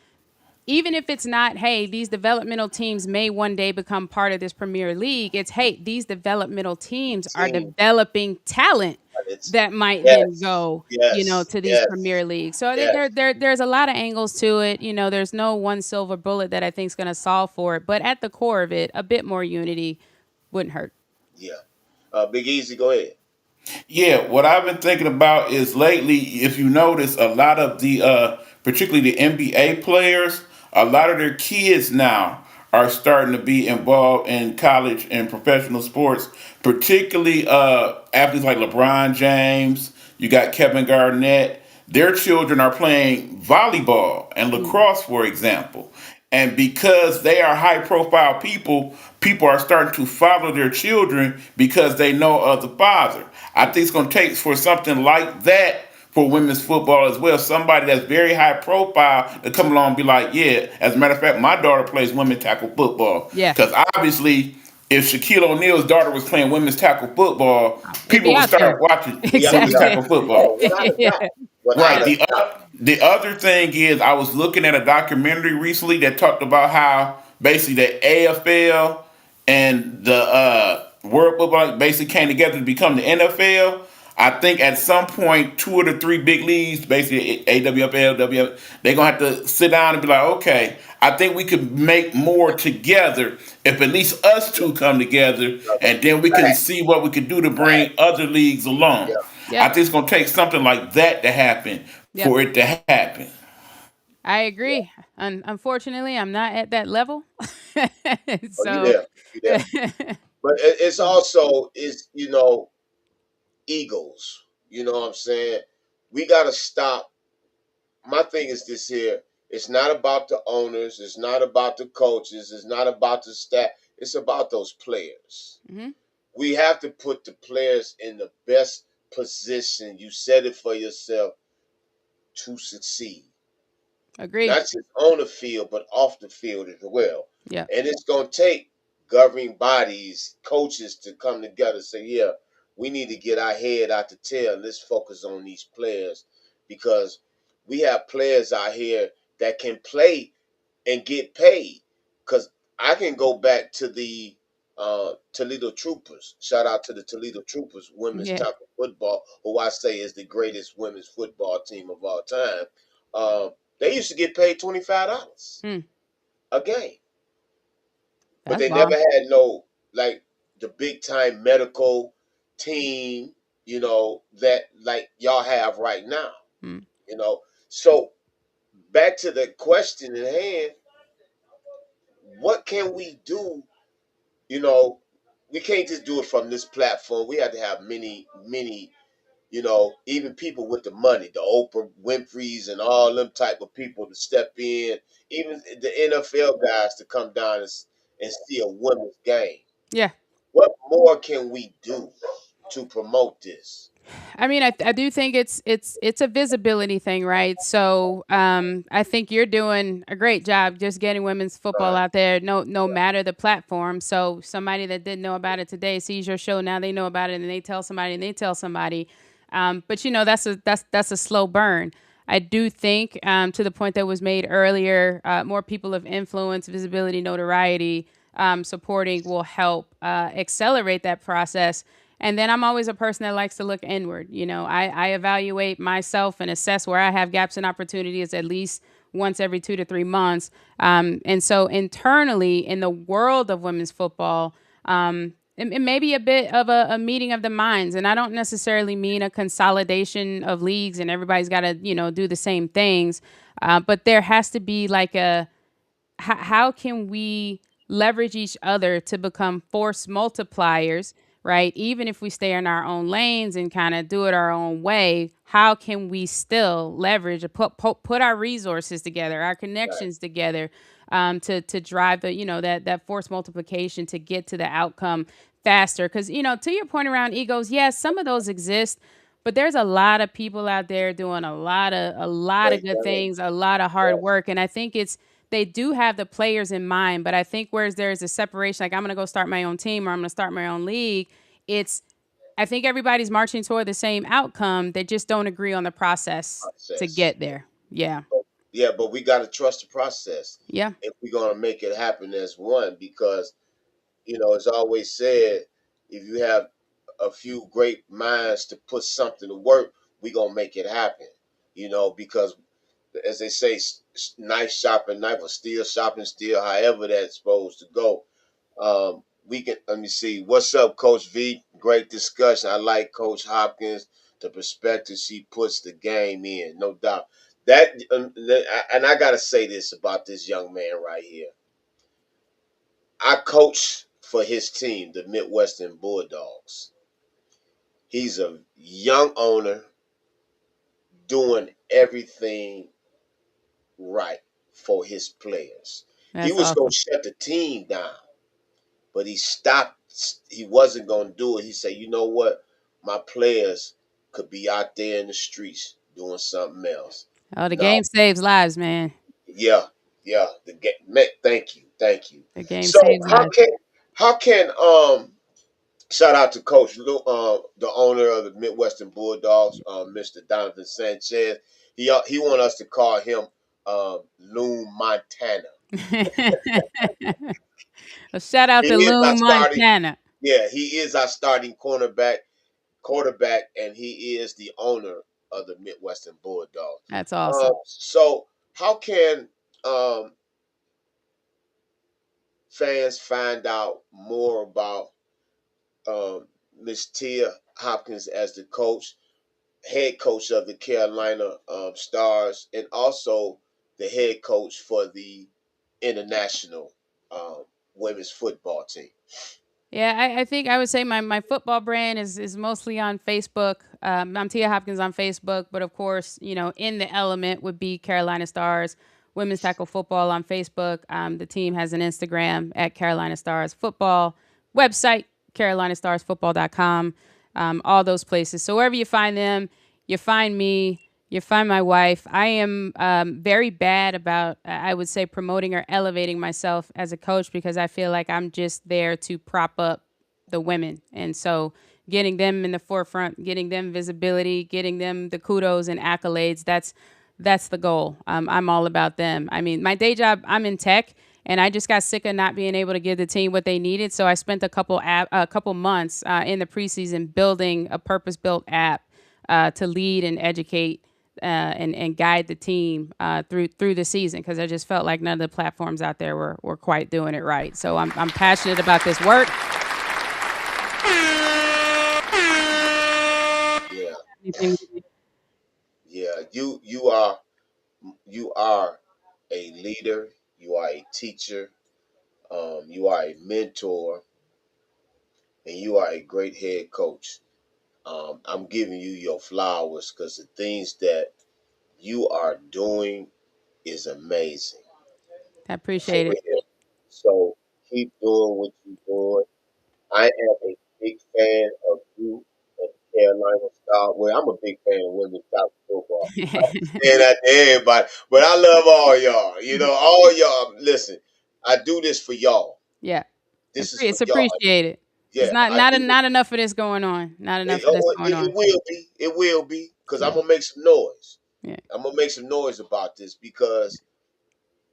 Even if it's not, hey, these developmental teams may one day become part of this Premier League, it's, hey, these developmental teams are Team. developing talent It's that might then yes, go, yes, to these yes, Premier Leagues. So yes. there's a lot of angles to it. There's no one silver bullet that I think is going to solve for it. But at the core of it, a bit more unity wouldn't hurt. Yeah. Big Easy, go ahead. Yeah, what I've been thinking about is lately, if you notice, a lot of the, particularly the NBA players, a lot of their kids now are starting to be involved in college and professional sports, particularly athletes like LeBron James. You got Kevin Garnett. Their children are playing volleyball and Mm. lacrosse, for example. And because they are high profile people, people are starting to follow their children because they know of the father. I think it's going to take for something like that for women's football as well. Somebody that's very high profile to come along and be like, yeah, as a matter of fact, my daughter plays women tackle football. Yeah. Because obviously, if Shaquille O'Neal's daughter was playing women's tackle football, It'd be people would out there. start watching Yeah, women's yeah. tackle Exactly. football. Oh, without a Yeah. doubt. Without Right. a doubt. The other thing is, I was looking at a documentary recently that talked about how basically the AFL and the World Football basically came together to become the NFL. I think at some point, two of the three big leagues, basically AWFL, they're gonna have to sit down and be like, okay, I think we could make more together if at least us two come together, and then we can Fact, see what we can do to fact. bring other leagues along. Yeah. I Yep. think it's gonna take something like that to happen Yep. for it to happen. I agree. Unfortunately, I'm not at that level. Oh, you So, there. You there. But it's also is egos. You know what I'm saying? We gotta stop. My thing is this here. It's not about the owners. It's not about the coaches. It's not about the staff. It's about those players. mhm, We have to put the players in the best position. You said it for yourself to succeed, agree. not just on the field, but off the field as well. Yeah. And it's going to take governing bodies, coaches to come together and say, yeah, we need to get our head out the tail. Let's focus on these players because we have players out here that can play and get paid. Because I can go back to the Toledo Troopers. Shout out to the Toledo Troopers women's Yeah. tackle football, who I say is the greatest women's football team of all time. They used to get paid $25 Hmm. a game, but That's they never bomb. had no like the big time medical team, that like y'all have right now. Hmm. So back to the question at hand, what can we do? You know, we can't just do it from this platform. We have to have many, even people with the money, the Oprah Winfrey's and all them type of people to step in, even the NFL guys to come down and see a women's game. Yeah. What more can we do to promote this? I mean, I do think it's a visibility thing, right? So I think you're doing a great job just getting women's football Right, out there. No matter the platform. So somebody that didn't know about it today sees your show now. They know about it and they tell somebody and they tell somebody. But that's a slow burn. I do think to the point that was made earlier, more people of influence, visibility, notoriety, supporting will help accelerate that process. And then I'm always a person that likes to look inward. I evaluate myself and assess where I have gaps and opportunities at least once every 2 to 3 months. And so internally in the world of women's football, it may be a bit of a meeting of the minds. And I don't necessarily mean a consolidation of leagues and everybody's got to, do the same things. But there has to be like how can we leverage each other to become force multipliers, right? Even if we stay in our own lanes and kind of do it our own way, how can we still leverage, put our resources together, our right, connections together, to drive the that force multiplication to get to the outcome faster? Because to your point around egos, yes, some of those exist. But there's a lot of people out there doing a lot of great good game. things, a lot of hard Yeah, work, and I think they do have the players in mind, but I think whereas there's a separation, like I'm gonna go start my own team or I'm gonna start my own league, it's I think everybody's marching toward the same outcome. They just don't agree on the process to process. get there. Yeah. Yeah, but we got to trust the process Yeah. if we're gonna make it happen as one. Because it's always said, if you have a few great minds to put something to work, we gonna make it happen. Because as they say, knife sharpen knife or steel sharpen steel, however that's supposed to go. We can let me see. What's up, Coach V? Great discussion. I like Coach Hopkins, the perspective she puts the game in, no doubt. And I gotta say this about this young man right here. I coach for his team, the Midwestern Bulldogs. He's a young owner doing everything right for his players. He That's was going awesome. to shut the team down, but he stopped. He wasn't going to do it. He said, you know what? My players could be out there in the streets doing something else. Oh, the No, game saves lives, man. yeah, yeah. The game. Thank you, thank you. The game So saves lives. How can shout out to Coach Lou, the owner of the Midwestern Bulldogs, Mr. Donovan Sanchez. He want us to call him Loon Montana. A shout out He to is our Loon, starting. Montana. Yeah, he is our starting quarterback, and he is the owner of the Midwestern Bulldogs. That's awesome. So how can um, fans find out more about Miss Tia Hopkins as the head coach of the Carolina Stars, and also the head coach for the international women's football team? Yeah, I think I would say my football brand is mostly on Facebook. I'm Tia Hopkins on Facebook, but of course, in the element would be Carolina Stars Women's Tackle Football on Facebook. The team has an Instagram at Carolina Stars Football, website carolinastarsfootball.com, all those places. So wherever you find them, you find me. You find my wife. I am very bad about, I would say, promoting or elevating myself as a coach because I feel like I'm just there to prop up the women. And so getting them in the forefront, getting them visibility, getting them the kudos and accolades, that's the goal. I'm all about them. I mean, my day job, I'm in tech, and I just got sick of not being able to give the team what they needed. So I spent a couple months in the preseason building a purpose-built app to lead and educate and guide the team through the season because I just felt like none of the platforms out there were quite doing it right. So I'm passionate about this work. Yeah, yeah. You are a leader. You are a teacher. You are a mentor, and you are a great head coach. I'm giving you your flowers because the things that you are doing is amazing. I For appreciate it. real. So keep doing what you're doing. I am a big fan of you and the Carolina Star. Well, I'm a big fan of women's soccer football. I don't saying that to everybody, but I love all y'all. All y'all. Listen, I do this for y'all. Yeah, This is for it's y'all. appreciated. Yeah, It's not I not do. not enough of this going on. Not enough of this going It on. will be. It will be because I'm Yeah, gonna make some noise. yeah, I'm gonna make some noise about this because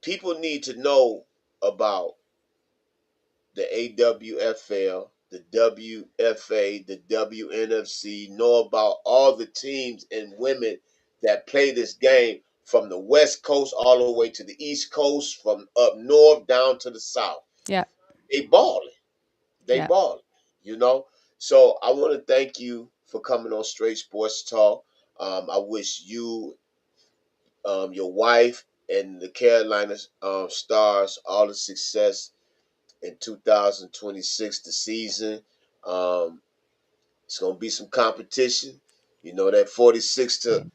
people need to know about the AWFL, the WFA, the WNFC, know about all the teams and women that play this game from the West Coast all the way to the East Coast, from up north down to the South. yeah, They balling. They yeah. balling. You know. So I want to thank you for coming on Straight Sports Talk. I wish you, your wife, and the Carolina Stars all the success in 2026, the season. Um, it's gonna be some competition. That 46 to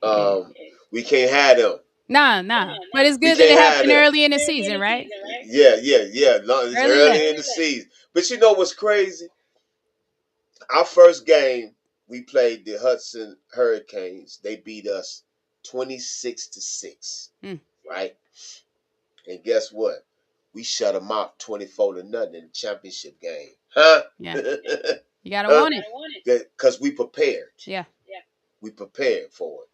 Yeah. we can't have them. Nah, nah. But it's We good that it can't have happened them. early in the season, right? Yeah, yeah, yeah. It's Early enough. early in the season. But you know what's crazy? Our first game, we played the Hudson Hurricanes. They beat us 26-6. Mm, Right? And guess what? We shut them out 24-0 in the championship game. Huh? yeah. You gotta Huh? want it. Because we prepared. Yeah. We prepared for it.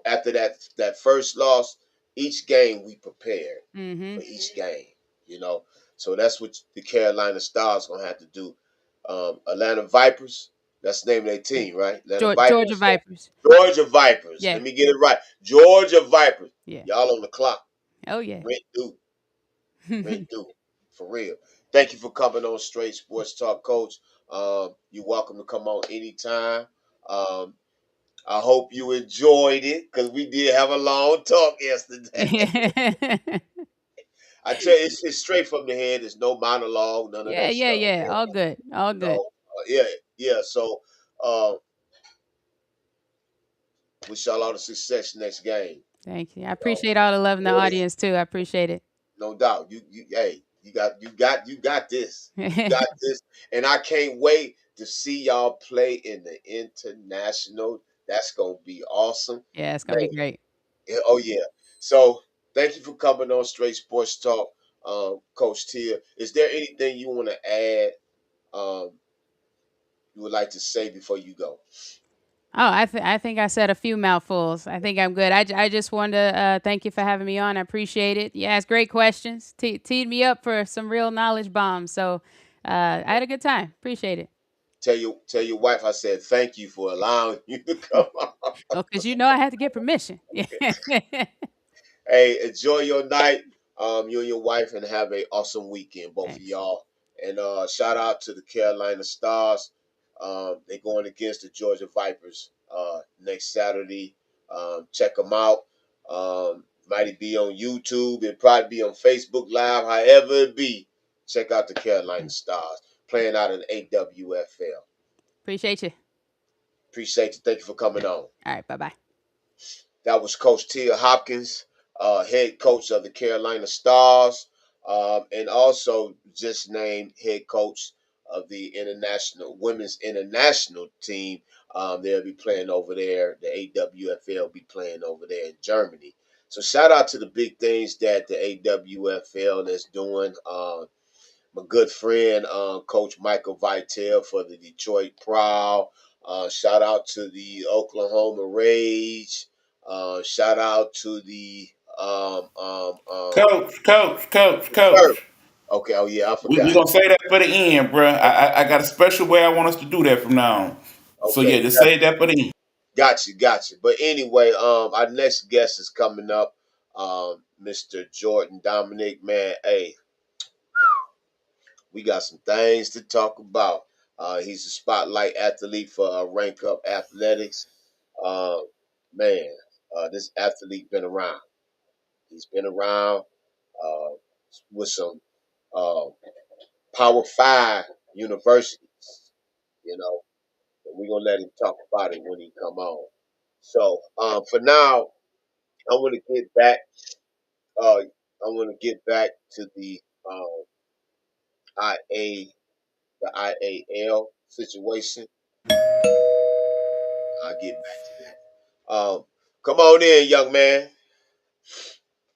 After that first loss, each game we prepared Mm-hmm. for each game. You know, so that's what the Carolina Stars gonna have to do. Atlanta Vipers, that's the name of their Yeah. team, right? Atlanta Vipers, Georgia Vipers. Georgia Vipers. Yeah. Let me get it right. Georgia Vipers. Yeah. Y'all on the clock. Oh yeah. Rent due. Rent due. For real. Thank you for coming on Straight Sports Talk, Coach. You're welcome to come on anytime. Um, I hope you enjoyed it because we did have a long talk yesterday. I tell you, it's straight from the head. There's no monologue, none of Yeah, that yeah, stuff. yeah. All good. All You good. know, yeah, yeah. So, uh, wish y'all all the success next game. Thank you. I You know, appreciate all the love in the really, audience too. I appreciate it. no doubt. Hey, you got this. You got this, and I can't wait to see y'all play in the international. That's gonna be awesome, Yeah, it's gonna man. be great. Yeah, oh yeah. So thank you for coming on Straight Sports Talk. Coach Tia. Is there anything you want to add? Um, you would like to say before you go? Oh, I think I said a few mouthfuls. I think I'm good. I just wanted to thank you for having me on. I appreciate it. You asked great questions. Teed me up for some real knowledge bombs. So I had a good time. Appreciate it. Tell your wife I said thank you for allowing you to come on. Oh, because you know I had to get permission. Yeah. Hey, enjoy your night, you and your wife, and have a awesome weekend, both of Thanks. y'all. And shout out to the Carolina Stars. They're going against the Georgia Vipers next Saturday. Check them out. Might be on YouTube. It probably be on Facebook Live. However it be, check out the Carolina Stars playing out in AWFL. Appreciate you. Appreciate you. Thank you for coming on. All right. Bye bye. That was Coach Tia Hopkins, head coach of the Carolina Stars, and also just named head coach of the international women's international team. They'll be playing over there. The AWFL will be playing over there in Germany. So shout out to the big things that the AWFL is doing. My good friend, Coach Michael Vitale for the Detroit Proud. Shout out to the Oklahoma Rage. Shout out to the the Terp. Coach. Okay, oh yeah, I We forgot. gonna say that for the end, bruh. I got a special way I want us to do that from now on. So Okay, yeah, just say that for the end. got you. But anyway, our next guest is coming up, Mr. Jordan Dominic. Man, hey, we got some things to talk about. He's a spotlight athlete for Rank Up Athletics. Uh, man, this athlete been around. He's been around uh, with some uh, Power Five universities, you know. And we're gonna let him talk about it when he come on. So for now, I want to get back. I want to get back to the IA, the IAL situation. I'll get back to that. Come on in, young man.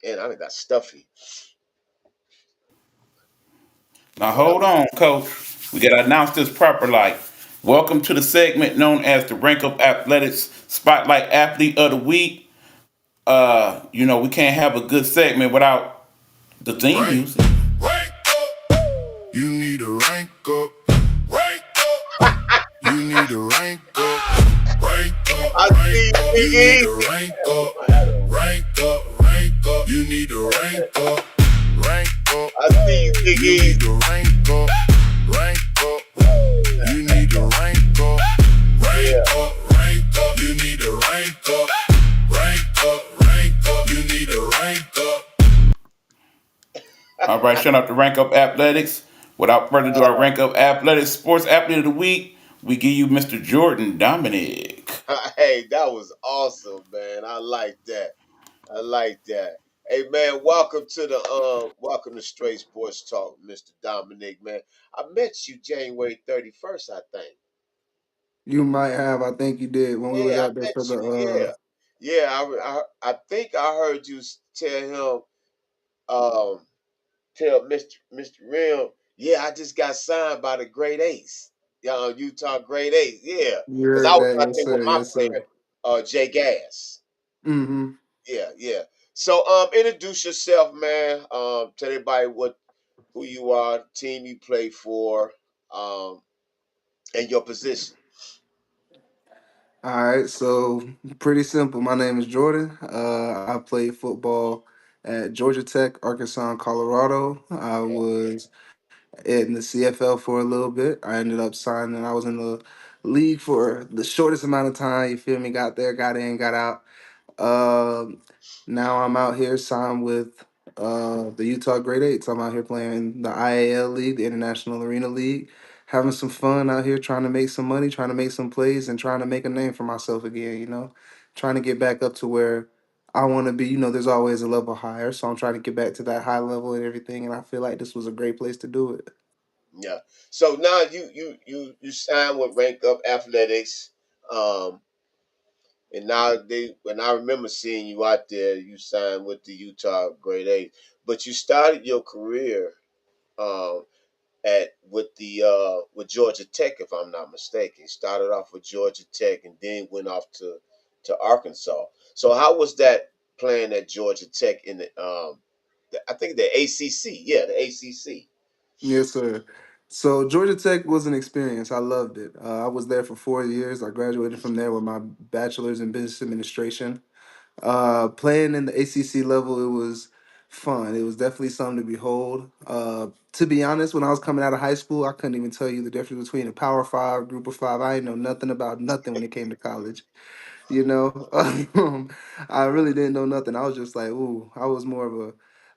And I done got stuffy. Now What up? hold on, Coach. We gotta announce this proper. Like, welcome to the segment known as the Rank Up Athletics Spotlight Athlete of the Week. We can't have a good segment without the theme Rank, music. rank up. You need to rank up. Rank up. You need to rank up. Rank I up. see Rank you, up. Big You need E. to rank Damn, put up. my hat on. Rank up. Rank up. You need to rank up. Rank up. I see you, Big You E. need to rank up. Rank up. You need to rank up. Yeah. Rank up. Rank up. You need to rank up. Rank up. Rank up. You need to rank up. All right, shout out to Rank Up Athletics. Without further ado, our Rank Up Athletics Sports Athlete of the Week, we give you Mr. Jordan Dominic. Hey, that was awesome, man. I like that. I like that. Hey, man, welcome to Straight Sports Talk, Mr. Dominic, man. I met you January 31st, I think. You might have, I think you did when we was Yeah, I out there met for the you. Yeah, yeah. I think I heard you tell him, tell Mr. Rim, yeah, I just got signed by the Great Ace, Utah Great Ace. Yeah, you because I heard was that, out yes there with sir, my yes sir. player, Jay Gas. Mm-hmm. Yeah, yeah. So, introduce yourself, man. Tell everybody who you are, team you play for, um, and your position. All right, so pretty simple. My name is Jordan. I played football at Georgia Tech, Arkansas, and Colorado. I Yeah, was in the CFL for a little bit. I ended up signing. I was in the league for the shortest amount of time. You feel me? Got there, got in, got out. Um, Now I'm out here signed with the Utah Great Eights. I'm out here playing the IAL League, the International Arena League, having some fun out here, trying to make some money, trying to make some plays, and trying to make a name for myself again. Trying to get back up to where I want to be. There's always a level higher, so I'm trying to get back to that high level and everything. And I feel like this was a great place to do it. yeah. So now you sign with Rank Up Athletics. Um, And now they, when I remember seeing you out there, you signed with the Utah Grade A, but you started your career um, at with the with Georgia Tech, if I'm not mistaken. Started off with Georgia Tech and then went off to Arkansas. So how was that playing at Georgia Tech in I think the ACC? Yeah, the ACC. Yes, sir. So Georgia Tech was an experience. I loved it. I was there for 4 years. I graduated from there with my bachelor's in business administration. Playing in the ACC level, it was fun. It was definitely something to behold. To be honest, when I was coming out of high school, I couldn't even tell you the difference between a Power Five, Group of Five. I didn't know nothing about nothing when it came to college. You know, I really didn't know nothing. I was just like, ooh, I was more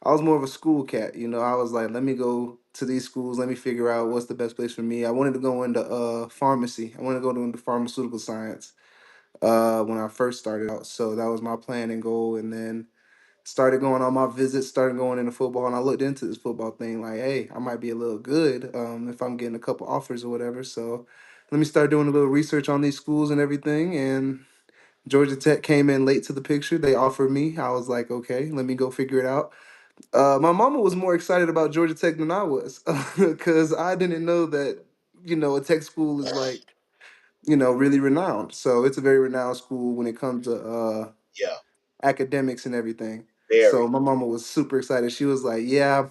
of a school cat. You know, I was like, let me go to these schools. Let me figure out what's the best place for me. I wanted to go into pharmacy. I wanted to go into pharmaceutical science when I first started out. So that was my plan and goal. And then started going on my visits, started going into football, and I looked into this football thing like, hey, I might be a little good if I'm getting a couple offers or whatever. So let me start doing a little research on these schools and everything. And Georgia Tech came in late to the picture. They offered me. I was like, okay, let me go figure it out. My mama was more excited about Georgia Tech than I was because I didn't know that, a tech school is like, really renowned. So it's a very renowned school when it comes to Yeah, academics and everything. So very. my mama was super excited. She was like, yeah,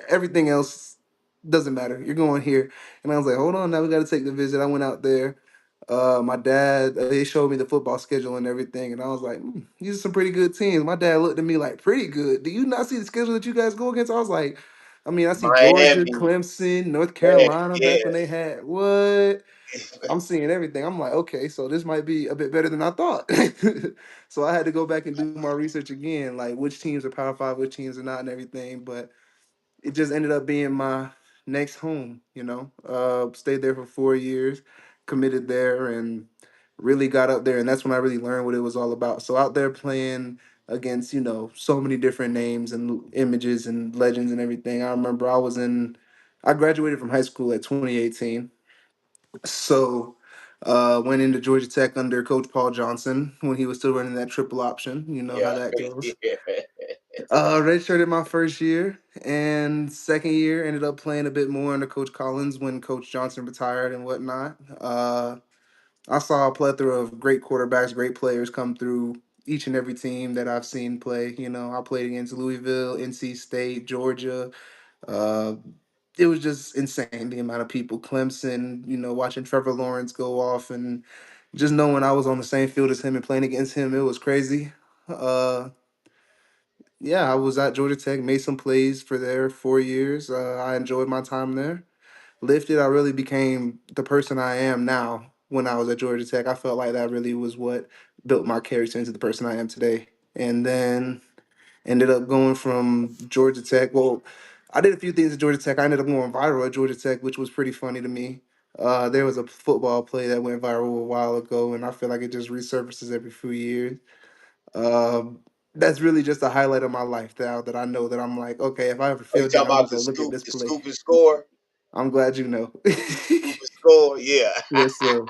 everything else doesn't matter. You're going here. And I was like, hold on, now we got to take the visit. I went out there. My dad, they showed me the football schedule and everything, and I was like, these are some pretty good teams. My dad looked at me like, pretty good. Do you not see the schedule that you guys go against? I was like, I mean, I see Georgia, Miami, Clemson, North man, Carolina back when yeah. they had what? I'm seeing everything. I'm like, okay, so this might be a bit better than I thought. So I had to go back and do my research again, like which teams are Power Five, which teams are not, and everything. But it just ended up being my next home. Stayed there for 4 years, committed there, and really got up there. And that's when I really learned what it was all about. So out there playing against so many different names and images and legends and everything. I remember I graduated from high school at 2018. So went into Georgia Tech under Coach Paul Johnson when he was still running that triple option. You know how Yeah, that goes. yeah. Redshirted my first year, and second year ended up playing a bit more under Coach Collins when Coach Johnson retired and whatnot. I saw a plethora of great quarterbacks, great players come through each and every team that I've seen play. I played against Louisville, NC State, Georgia. Uh, it was just insane the amount of people. Clemson, watching Trevor Lawrence go off and just knowing I was on the same field as him and playing against him, it was crazy. Uh, yeah, I was at Georgia Tech, made some plays for there 4 years. I enjoyed my time there. Lifted, I really became the person I am now when I was at Georgia Tech. I felt like that really was what built my character into the person I am today. And then ended up going from Georgia Tech. Well, I did a few things at Georgia Tech. I ended up going viral at Georgia Tech, which was pretty funny to me. There was a football play that went viral a while ago, and I feel like it just resurfaces every few years. Um, that's really just a highlight of my life now that I know that I'm like, okay, if I ever Oh, you feel down, talking I'm gonna about go look at this the play. scoop and score? I'm glad you know. Scoop and score, yeah. Yes, sir.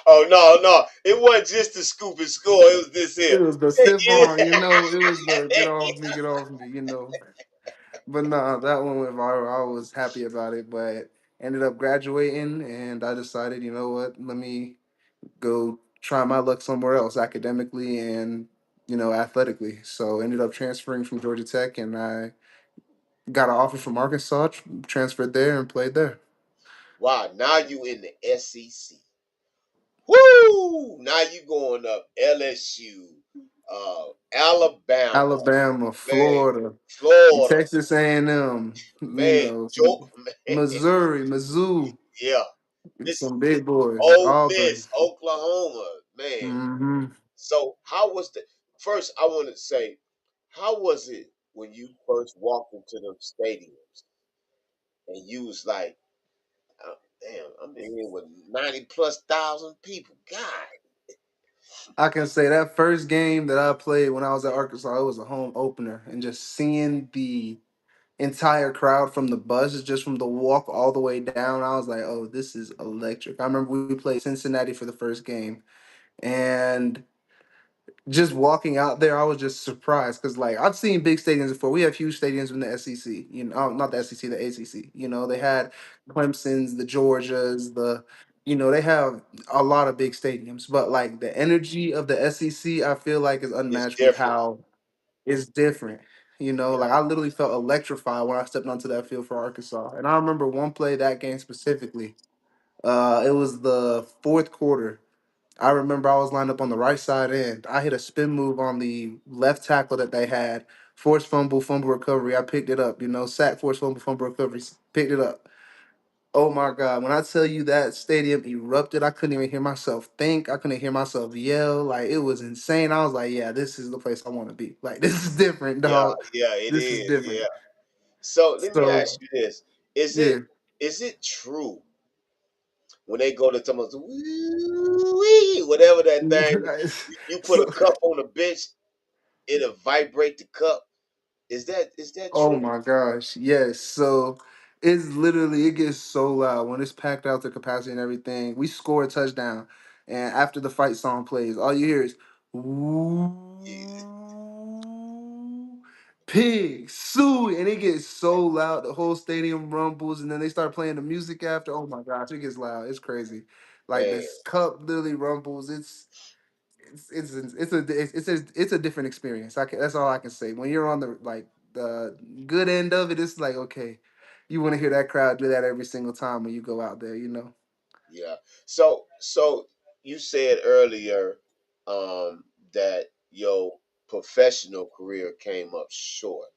Oh no, no, it wasn't just the scoop and score. It was this It here. was the stiff arm, it was the get off me. But nah, that one went viral. I was happy about it, but ended up graduating and I decided, you know what, let me go try my luck somewhere else academically and, athletically. So ended up transferring from Georgia Tech and I got an offer from Arkansas, transferred there and played there. Wow, now you in the SEC. Woo! Now you going up LSU, Alabama, Alabama, man, Florida, Florida, Texas A&M, man, some Joe, man, Missouri, Mizzou, yeah. This some big boys, Ole Auburn. Miss, Oklahoma, man. Hmm. So how was the first? I want to say, how was it when you first walked into them stadiums and you was like, oh, damn, I'm in here with 90 plus thousand people. God, I can say that first game that I played when I was at Arkansas, it was a home opener, and just seeing the entire crowd from the bus, just from the walk all the way down, I was like, "Oh, this is electric." I remember we played Cincinnati for the first game, And just walking out there, I was just surprised because like I've seen big stadiums before. We have huge stadiums in the SEC, not the SEC, the ACC. They had Clemson's, the Georgias, they have a lot of big stadiums. But like the energy of the SEC, I feel like is It's unmatched with different. how it's different. Like Yeah. I literally felt electrified when I stepped onto that field for Arkansas. And I remember one play that game specifically. It was the fourth quarter. I remember I was lined up on the right side end. I hit a spin move on the left tackle that they had. Forced fumble, fumble recovery. I picked it up. Sack, forced fumble, fumble recovery. Picked it up. Oh my God. When I tell you that stadium erupted, I couldn't even hear myself think. I couldn't hear myself yell. Like, it was insane. I was like, yeah, this is the place I want to be. Like, this is different, Yeah, dog. yeah, it This is is. different. Yeah. So let me So, ask you this: Is yeah. it is it true when they go to someone's wee whatever that thing, you put a so, cup on the bench, it'll vibrate the cup? Is that Oh true? my gosh, yes. So it's literally it gets so loud when it's packed out to capacity and everything. We score a touchdown, and after the fight song plays, all you hear is Yeah. "Ooh, pig suey," and it gets so loud the whole stadium rumbles, and then they start playing the music after. Oh my gosh, it gets loud. It's crazy. Like Man, this cup literally rumbles. It's a different experience. That's all I can say. When you're on the good end of it, it's like okay, you want to hear that crowd do that every single time when you go out there. yeah. So you said earlier that your professional career came up short.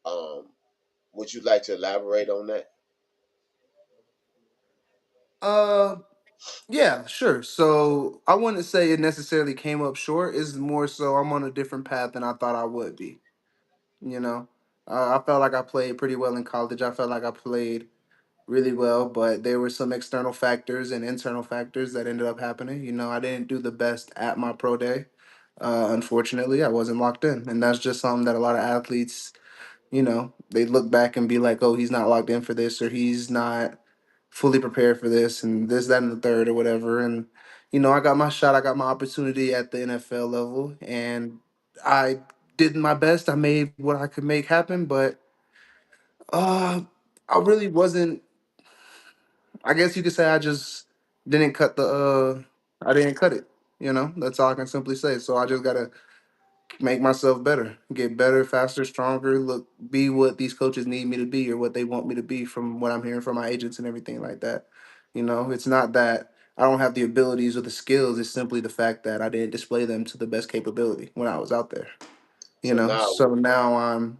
Um, would you like to elaborate on that? Uh, yeah, sure. So I wouldn't say it necessarily came up short. It's more so I'm on a different path than I thought I would be. You know, I felt like I played pretty well in college. I felt like I played really well, but there were some external factors and internal factors that ended up happening. I didn't do the best at my pro day. Unfortunately, I wasn't locked in, and that's just something that a lot of athletes, they look back and be like, "Oh, he's not locked in for this, or he's not fully prepared for this, and this, that, and the third, or whatever." And I got my shot, I got my opportunity at the NFL level, and I did my best. I made what I could make happen, but uh, I really wasn't. I guess you could say I just didn't cut I didn't cut it. That's all I can simply say. So I just gotta make myself better, get better, faster, stronger, look, be what these coaches need me to be or what they want me to be from what I'm hearing from my agents and everything like that. It's not that I don't have the abilities or the skills, it's simply the fact that I didn't display them to the best capability when I was out there. So now, So now I'm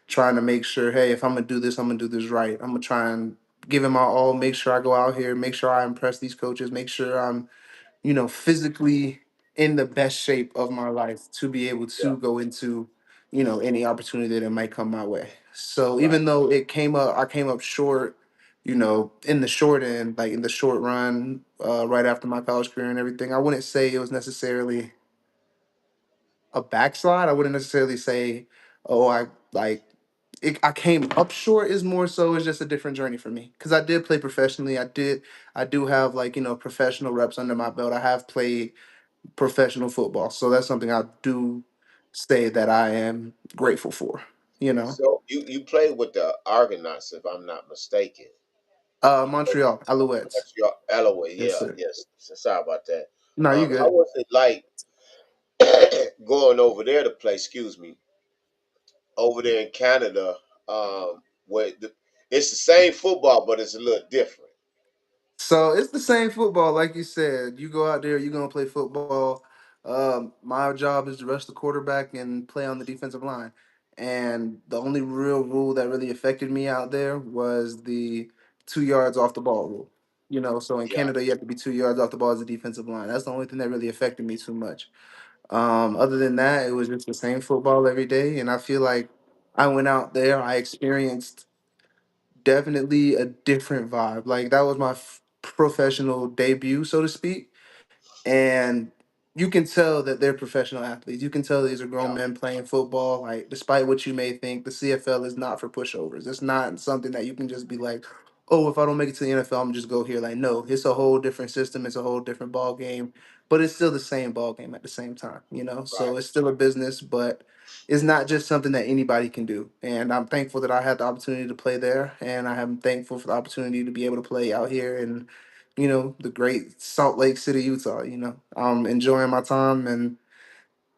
trying to make sure, hey, if I'm gonna do this, I'm gonna do this right. I'm gonna try and give it my all, make sure I go out here, make sure I impress these coaches, make sure I'm, physically in the best shape of my life to be able yeah, to go into, any opportunity that might come my way. So right. even though I came up short, in the short end, like in the short run, right after my college career and everything, I wouldn't say it was necessarily a backslide. I wouldn't necessarily say, oh, I came up short is more so it's just a different journey for me because I did play professionally. I do have like professional reps under my belt. I have played professional football, so that's something I do say that I am grateful for. You know, So you played with the Argonauts, if I'm not mistaken. Montreal Alouettes. Montreal, Alloway, Yes, yeah, sir. yes. So sorry about that. No, you How good. was it like going over there to play? Excuse me, over there in Canada, where it's the same football, but it's a little different. So it's the same football, like you said. You go out there, you're gonna play football. My job is to rush the quarterback and play on the defensive line. And the only real rule that really affected me out there was the 2 yards off the ball rule. So in Yeah. Canada, you have to be 2 yards off the ball as a defensive line. That's the only thing that really affected me too much. Other than that, it was just the same football every day. And I feel like I went out there, I experienced definitely a different vibe. Like that was my professional debut, so to speak. And you can tell that they're professional athletes. You can tell these are grown Yeah. men playing football. Like, despite what you may think, the CFL is not for pushovers. It's not something that you can just be like, oh, if I don't make it to the NFL, I'm just go here. Like, no, it's a whole different system. It's a whole different ball game, but it's still the same ball game at the same time, you know? Right. So it's still a business, but it's not just something that anybody can do. And I'm thankful that I had the opportunity to play there. And I am thankful for the opportunity to be able to play out here in, the great Salt Lake City, Utah. I'm enjoying my time, and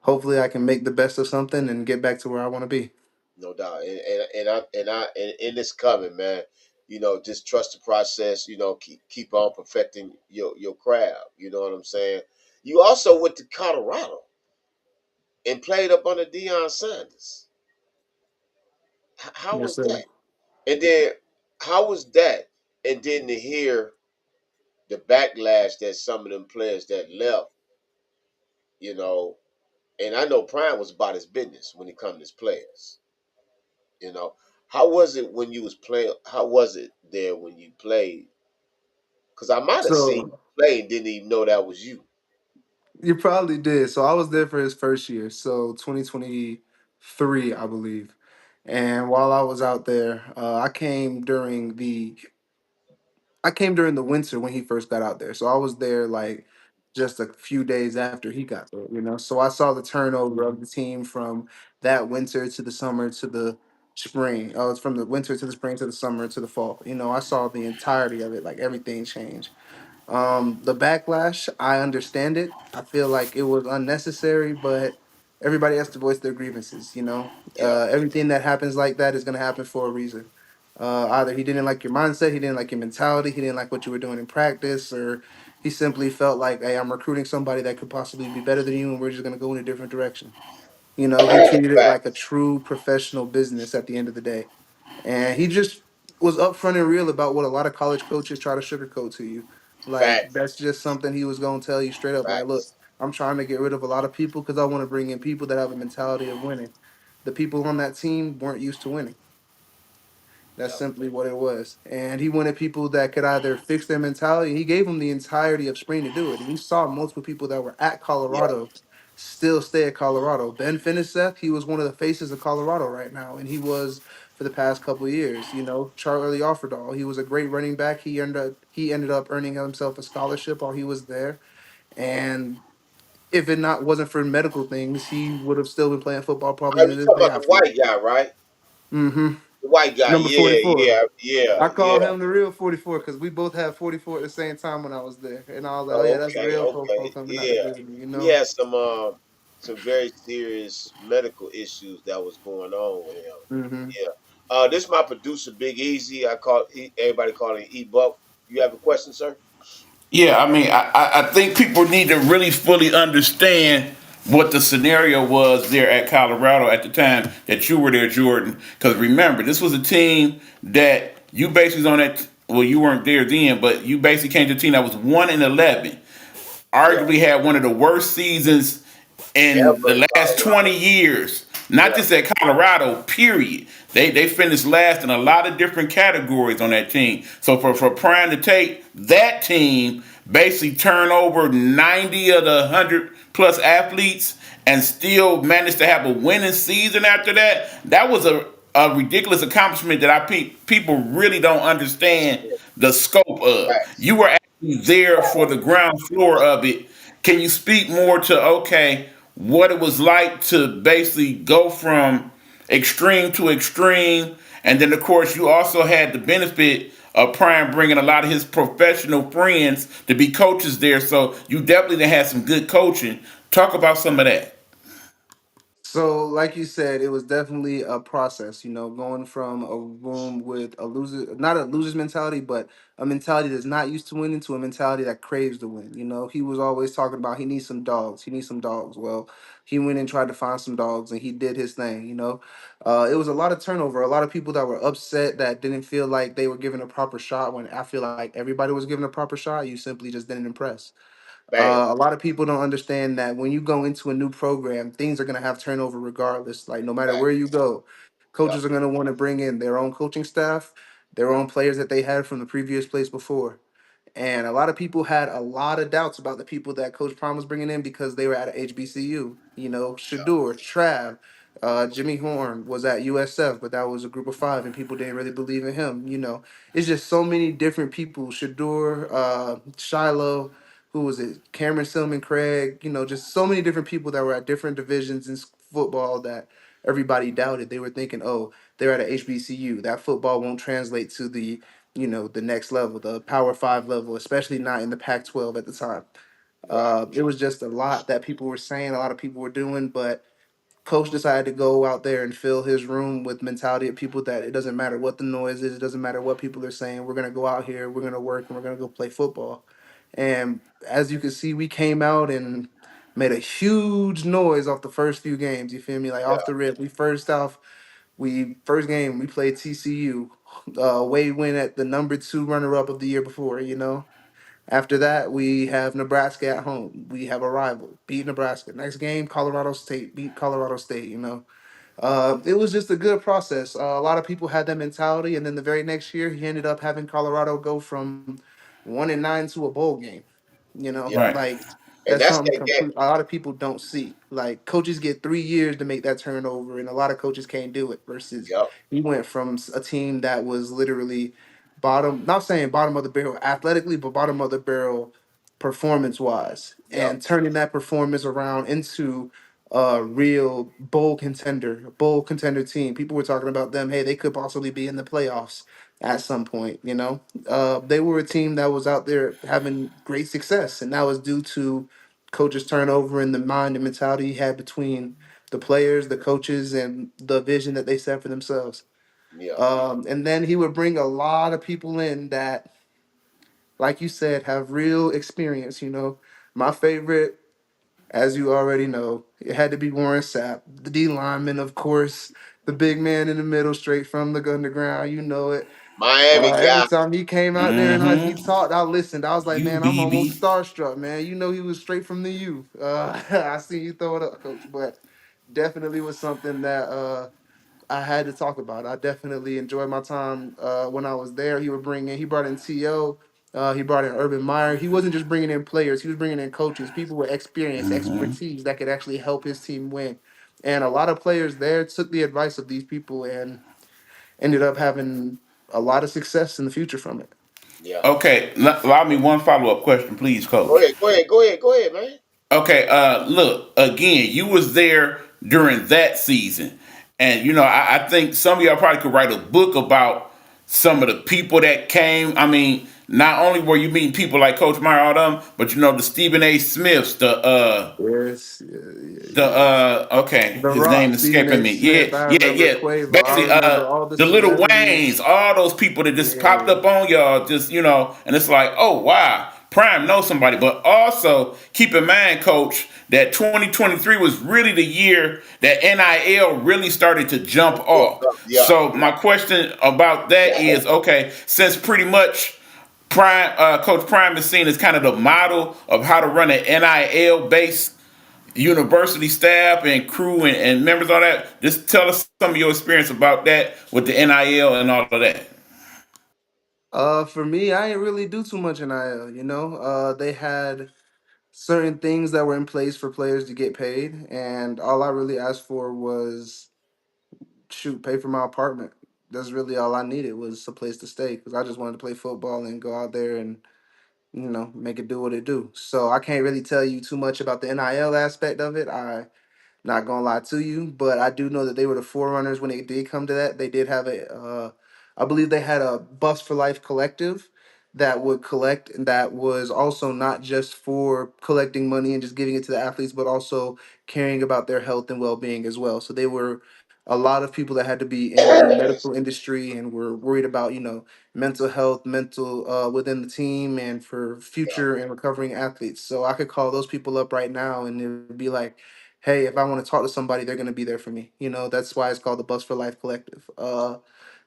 hopefully I can make the best of something and get back to where I want to be. No doubt. And it's coming, man. Just trust the process. Keep on perfecting your craft. You know what I'm saying? You also went to Colorado and played up under Deion Sanders. How Yes, was sir. that? And then how was that? And then to hear the backlash that some of them players that left, you know, and I know Prime was about his business when it comes to his players. You know, how was it when you was playing? How was it there when you played? Because I might have seen So you play and didn't even know that was you. you probably did. So I was there for his first year, so 2023, I believe. And while I was out there, I came during the winter when he first got out there. So I was there like just a few days after he got there, you know. So I saw the turnover of the team from that winter to the summer to the spring. Oh, it's from the winter to the spring to the summer to the fall. I saw the entirety of it, like everything changed. The backlash, I understand it. I feel like it was unnecessary, but everybody has to voice their grievances. Yeah, Everything that happens like that is going to happen for a reason. Either he didn't like your mindset, he didn't like your mentality, he didn't like what you were doing in practice, or he simply felt like, hey, I'm recruiting somebody that could possibly be better than you, and we're just going to go in a different direction. He treated it like a facts, true professional business at the end of the day. And he just was upfront and real about what a lot of college coaches try to sugarcoat to you. Like, facts, that's just something he was going to tell you straight up. Like, look, facts. I'm trying to get rid of a lot of people because I want to bring in people that have a mentality of winning. The people on that team weren't used to winning. That's Yeah, simply what it was. And he wanted people that could either fix their mentality. He gave them the entirety of spring to do it. And you saw multiple people that were at yeah. Colorado still stay at Colorado. Ben Finiseth, he was one of the faces of Colorado right now. And he was for the past couple of years. Charlie Offerdahl, he was a great running back. He ended up earning himself a scholarship while he was there. And if it not wasn't for medical things, he would have still been playing football probably I to was this talking day, about I the feel. white guy, right? Mm-hmm. The white guy. Number Yeah, 44. yeah, yeah, I call yeah. him the real 44 because we both had 44 at the same time when I was there. And I was like, oh, yeah, Oh, that's okay, real Fofo okay. coming out to Yeah. visit me, you He know? had some very serious medical issues that was going on with him. Hmm. Yeah. This is my producer, Big Easy. Everybody calling him E Buck. You have a question, sir? Yeah, I mean, I think people need to really fully understand what the scenario was there at Colorado at the time that you were there, Jordan. Because remember, this was a team that you basically was on that. Well, you weren't there then, but you basically came to a team that was 1-11, Yeah. arguably had one of the worst seasons in Ever in the last Colorado. 20 years. Not Yeah. just at Colorado, period. They finished last in a lot of different categories on that team. So for Prime to take that team, basically turn over 90 of the 100 plus athletes and still manage to have a winning season after that, that was a ridiculous accomplishment that people really don't understand the scope of. Facts. You were actually there for the ground floor of it. Can you speak more to okay what it was like to basically go from extreme to extreme, and then of course you also had the benefit of Prime bringing a lot of his professional friends to be coaches there, so you definitely had some good coaching. Talk about some of that. So, like you said, it was definitely a process, going from a room with a loser, not a loser's mentality, but a mentality that's not used to winning to a mentality that craves to win. He was always talking about he needs some dogs. He needs some dogs. Well, he went and tried to find some dogs and he did his thing. It was a lot of turnover, a lot of people that were upset that didn't feel like they were given a proper shot when I feel like everybody was given a proper shot. You simply just didn't impress. Bam. A lot of people don't understand that when you go into a new program, things are going to have turnover regardless. Like, no matter where Facts. you go, Yeah. coaches are going to want to bring in their own coaching staff, their own players that they had from the previous place before. And a lot of people had a lot of doubts about the people that Coach Prime was bringing in because they were at a HBCU. Shadur, Trav, Jimmy Horn was at USF, but that was a group of five, and people didn't really believe in him. It's just so many different people. Shador, Shiloh, who was it? Cameron Silman, Craig. Just so many different people that were at different divisions in football that everybody doubted. They were thinking, oh, they're at a HBCU. That football won't translate to the next level, the Power Five level, especially not in the Pac-12 at the time. Right. It was just a lot that people were saying, a lot of people were doing, but coach decided to go out there and fill his room with mentality of people that it doesn't matter what the noise is, it doesn't matter what people are saying. We're gonna go out here, we're gonna work, and we're gonna go play football. And as you can see, we came out and made a huge noise off the first few games. You feel me? Like Yeah. off the rip, we first game we played TCU. Wade win at the number two runner up of the year before. After that, we have Nebraska at home. We have a rival, beat Nebraska. Next game, Colorado State, beat Colorado State. It was just a good process. A lot of people had that mentality, and then the very next year, he ended up having Colorado go from 1-9 to a bowl game. Yeah. Right. Like And that's that's something that game. complete. A lot of people don't see. Like coaches get 3 years to make that turnover, and a lot of coaches can't do it. Versus Yep. he went from a team that was literally bottom, not saying bottom of the barrel athletically, but bottom of the barrel performance wise, Yep. and turning that performance around into a real bowl contender team. People were talking about them. Hey, they could possibly be in the playoffs at some point. They were a team that was out there having great success, and that was due to coaches turnover and the mind and mentality he had between the players, the coaches, and the vision that they set for themselves. Yeah. And then he would bring a lot of people in that, like you said, have real experience. My favorite, as you already know, it had to be Warren Sapp, the D lineman, of course, the big man in the middle, straight from the underground. You know it. Miami Every guy. time he came out there and he Mm-hmm. talked, I listened. I was like, man, I'm almost UBB. starstruck, man. He was straight from the U. I see you throw it up, coach, but definitely was something that I had to talk about. I definitely enjoyed my time when I was there. He brought in To. He brought in Urban Meyer. He wasn't just bringing in players; he was bringing in coaches, people with experience, Mm-hmm. expertise that could actually help his team win. And a lot of players there took the advice of these people and ended up having a lot of success in the future from it. Yeah. Okay, allow me one follow up question, please, Go Coach. ahead. Go ahead. Go ahead. Go ahead, man. Okay, look again. You was there during that season, and I think some of y'all probably could write a book about some of the people that came. I mean, not only were you meeting people like Coach Meyer, all them, but the Stephen A. Smiths, Yes, okay, The his Rock, name Stephen escaping A. me. Smith. Yeah, I yeah, remember yeah. Quavo. I Basically, remember all the the little celebrities. Waynes, all those people that just popped Yeah. up on y'all, just and it's like, oh wow, Prime knows somebody. But also keep in mind, Coach, that 2023 was really the year that NIL really started to jump Yeah. off. Yeah. So my question about that is, okay, since pretty much Prime, Coach Prime is seen as kind of the model of how to run an NIL based university staff and crew and members, all that. Just tell us some of your experience about that with the NIL and all of that. For me, I didn't really do too much in IL. They had certain things that were in place for players to get paid, and all I really asked for was shoot, pay for my apartment. That's really all I needed was a place to stay because I just wanted to play football and go out there and make it do what it do. So I can't really tell you too much about the NIL aspect of it. Not gonna lie to you, but I do know that they were the forerunners when it did come to that. They did have I believe they had a Bus for Life collective that would collect, and that was also not just for collecting money and just giving it to the athletes, but also caring about their health and well being as well. So they were a lot of people that had to be in the medical industry and were worried about mental health, mental within the team, and for Yeah. future and recovering athletes. So I could call those people up right now, and it would be like, hey, if I want to talk to somebody, they're going to be there for me. That's why it's called the Bus for Life Collective.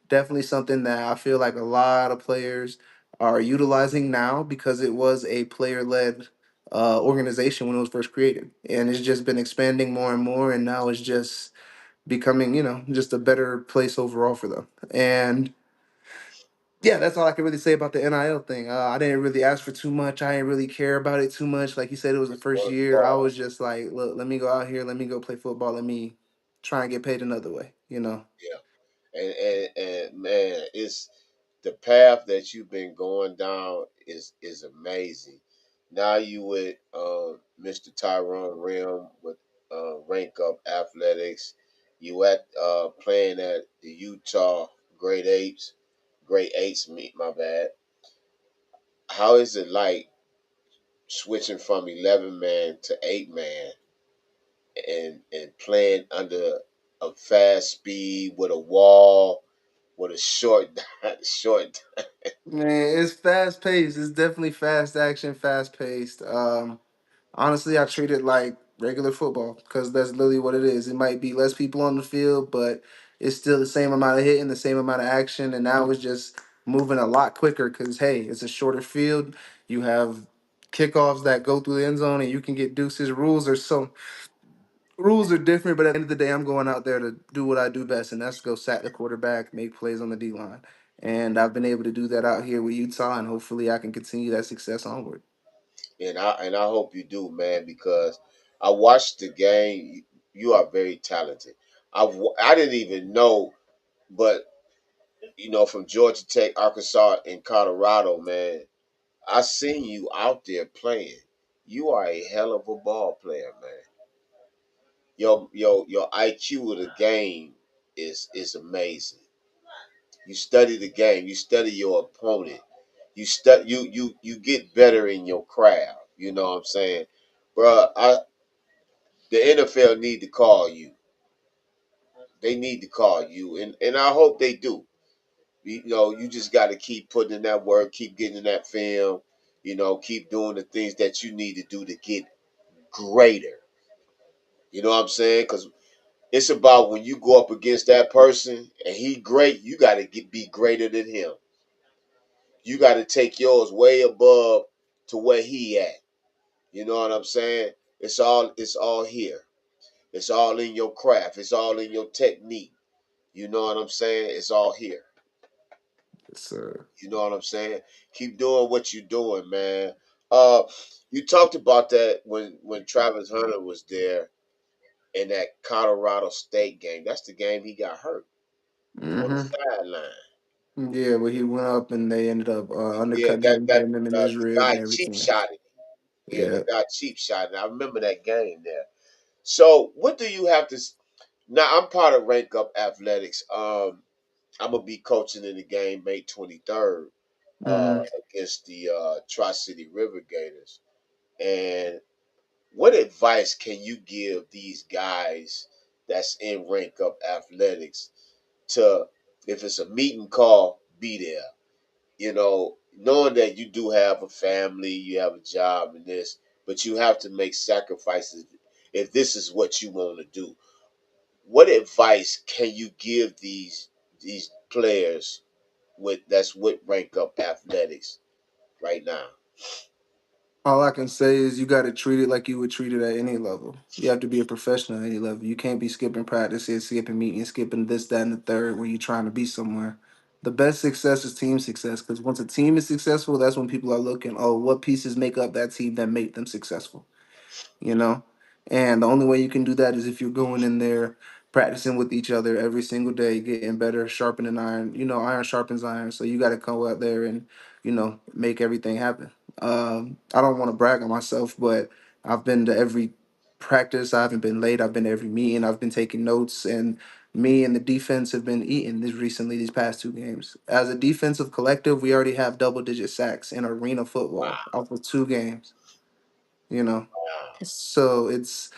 Definitely something that I feel like a lot of players are utilizing now because it was a player led organization when it was first created. And it's just been expanding more and more. And now it's just becoming, just a better place overall for them. And yeah, that's all I can really say about the NIL thing. I didn't really ask for too much. I didn't really care about it too much. Like you said, it was the Just first want to year. I ball. was just like, look, let me go out here. Let me go play football. Let me try and get paid another way. You know. Yeah. And man, it's the path that you've been going down is amazing. Now you with Mr. Tyrone Rim with Rank Up Athletics. You at playing at the Utah Great Apes, Great Eights. Me, my bad. How is it like switching from 11 man to 8 man and playing under a fast speed with a wall with a short short. Man, it's fast paced. It's definitely fast action, fast paced. Honestly, I treat it like regular football because that's literally what it is. It might be less people on the field, but it's still the same amount of hitting, the same amount of action, and now it's just moving a lot quicker because hey, it's a shorter field. You have kickoffs that go through the end zone, and you can get deuces. Rules are different, but at the end of the day, I'm going out there to do what I do best, and that's go sack the quarterback, make plays on the D line. And I've been able to do that out here with Utah, and hopefully I can continue that success onward. And I hope you do, man, because I watched the game. You are very talented. I didn't even know, but from Georgia Tech, Arkansas, and Colorado, man, I seen you out there playing. You are a hell of a ball player, man. Your IQ of the game is amazing. You study the game. You study your opponent. You get better in your craft. You know what I'm saying, bruh? The NFL need to call you. They need to call you, and I hope they do. You just got to keep putting in that work, keep getting in that film. Keep doing the things that you need to do to get greater. You know what I'm saying? Because it's about when you go up against that person and he great, you got to be greater than him. You got to take yours way above to where he at. You know what I'm saying? It's all here. It's all in your craft. It's all in your technique. You know what I'm saying? It's all here. It's You know what I'm saying? Keep doing what you're doing, man. Uh, you talked about that when Travis Hunter was there in that Colorado State game. That's the game he got hurt on the hmm sideline. Yeah, but he went up and they ended up Yeah, undercutting that him, that hitting him in his the rib guy and cheap everything. shot it. Yeah, the Yeah. guy cheap shot it. I remember that game there. So what do you have to? Now I'm part of Rank Up Athletics. I'm gonna be coaching in the game May 23rd hmm against the Tri City River Gators. And what advice can you give these guys that's in Rank Up Athletics to, if it's a meeting call, be there? Knowing that you do have a family, you have a job and this, but you have to make sacrifices if this is what you want to do. What advice can you give these players that's with Rank Up Athletics right now? All I can say is you got to treat it like you would treat it at any level. You have to be a professional at any level. You can't be skipping practices, skipping meetings, skipping this, that, and the third when you're trying to be somewhere. The best success is team success because once a team is successful, that's when people are looking, oh, what pieces make up that team that make them successful? you know. And the only way you can do that is if you're going in there practicing with each other every single day, getting better, sharpening iron. Iron sharpens iron. So you got to come out there and make everything happen. I don't want to brag on myself, but I've been to every practice. I haven't been late. I've been to every meeting. I've been taking notes, and me and the defense have been eating this recently. These past two games, as a defensive collective, we already have double-digit sacks in arena football Wow, off of two games. You know, wow, so it's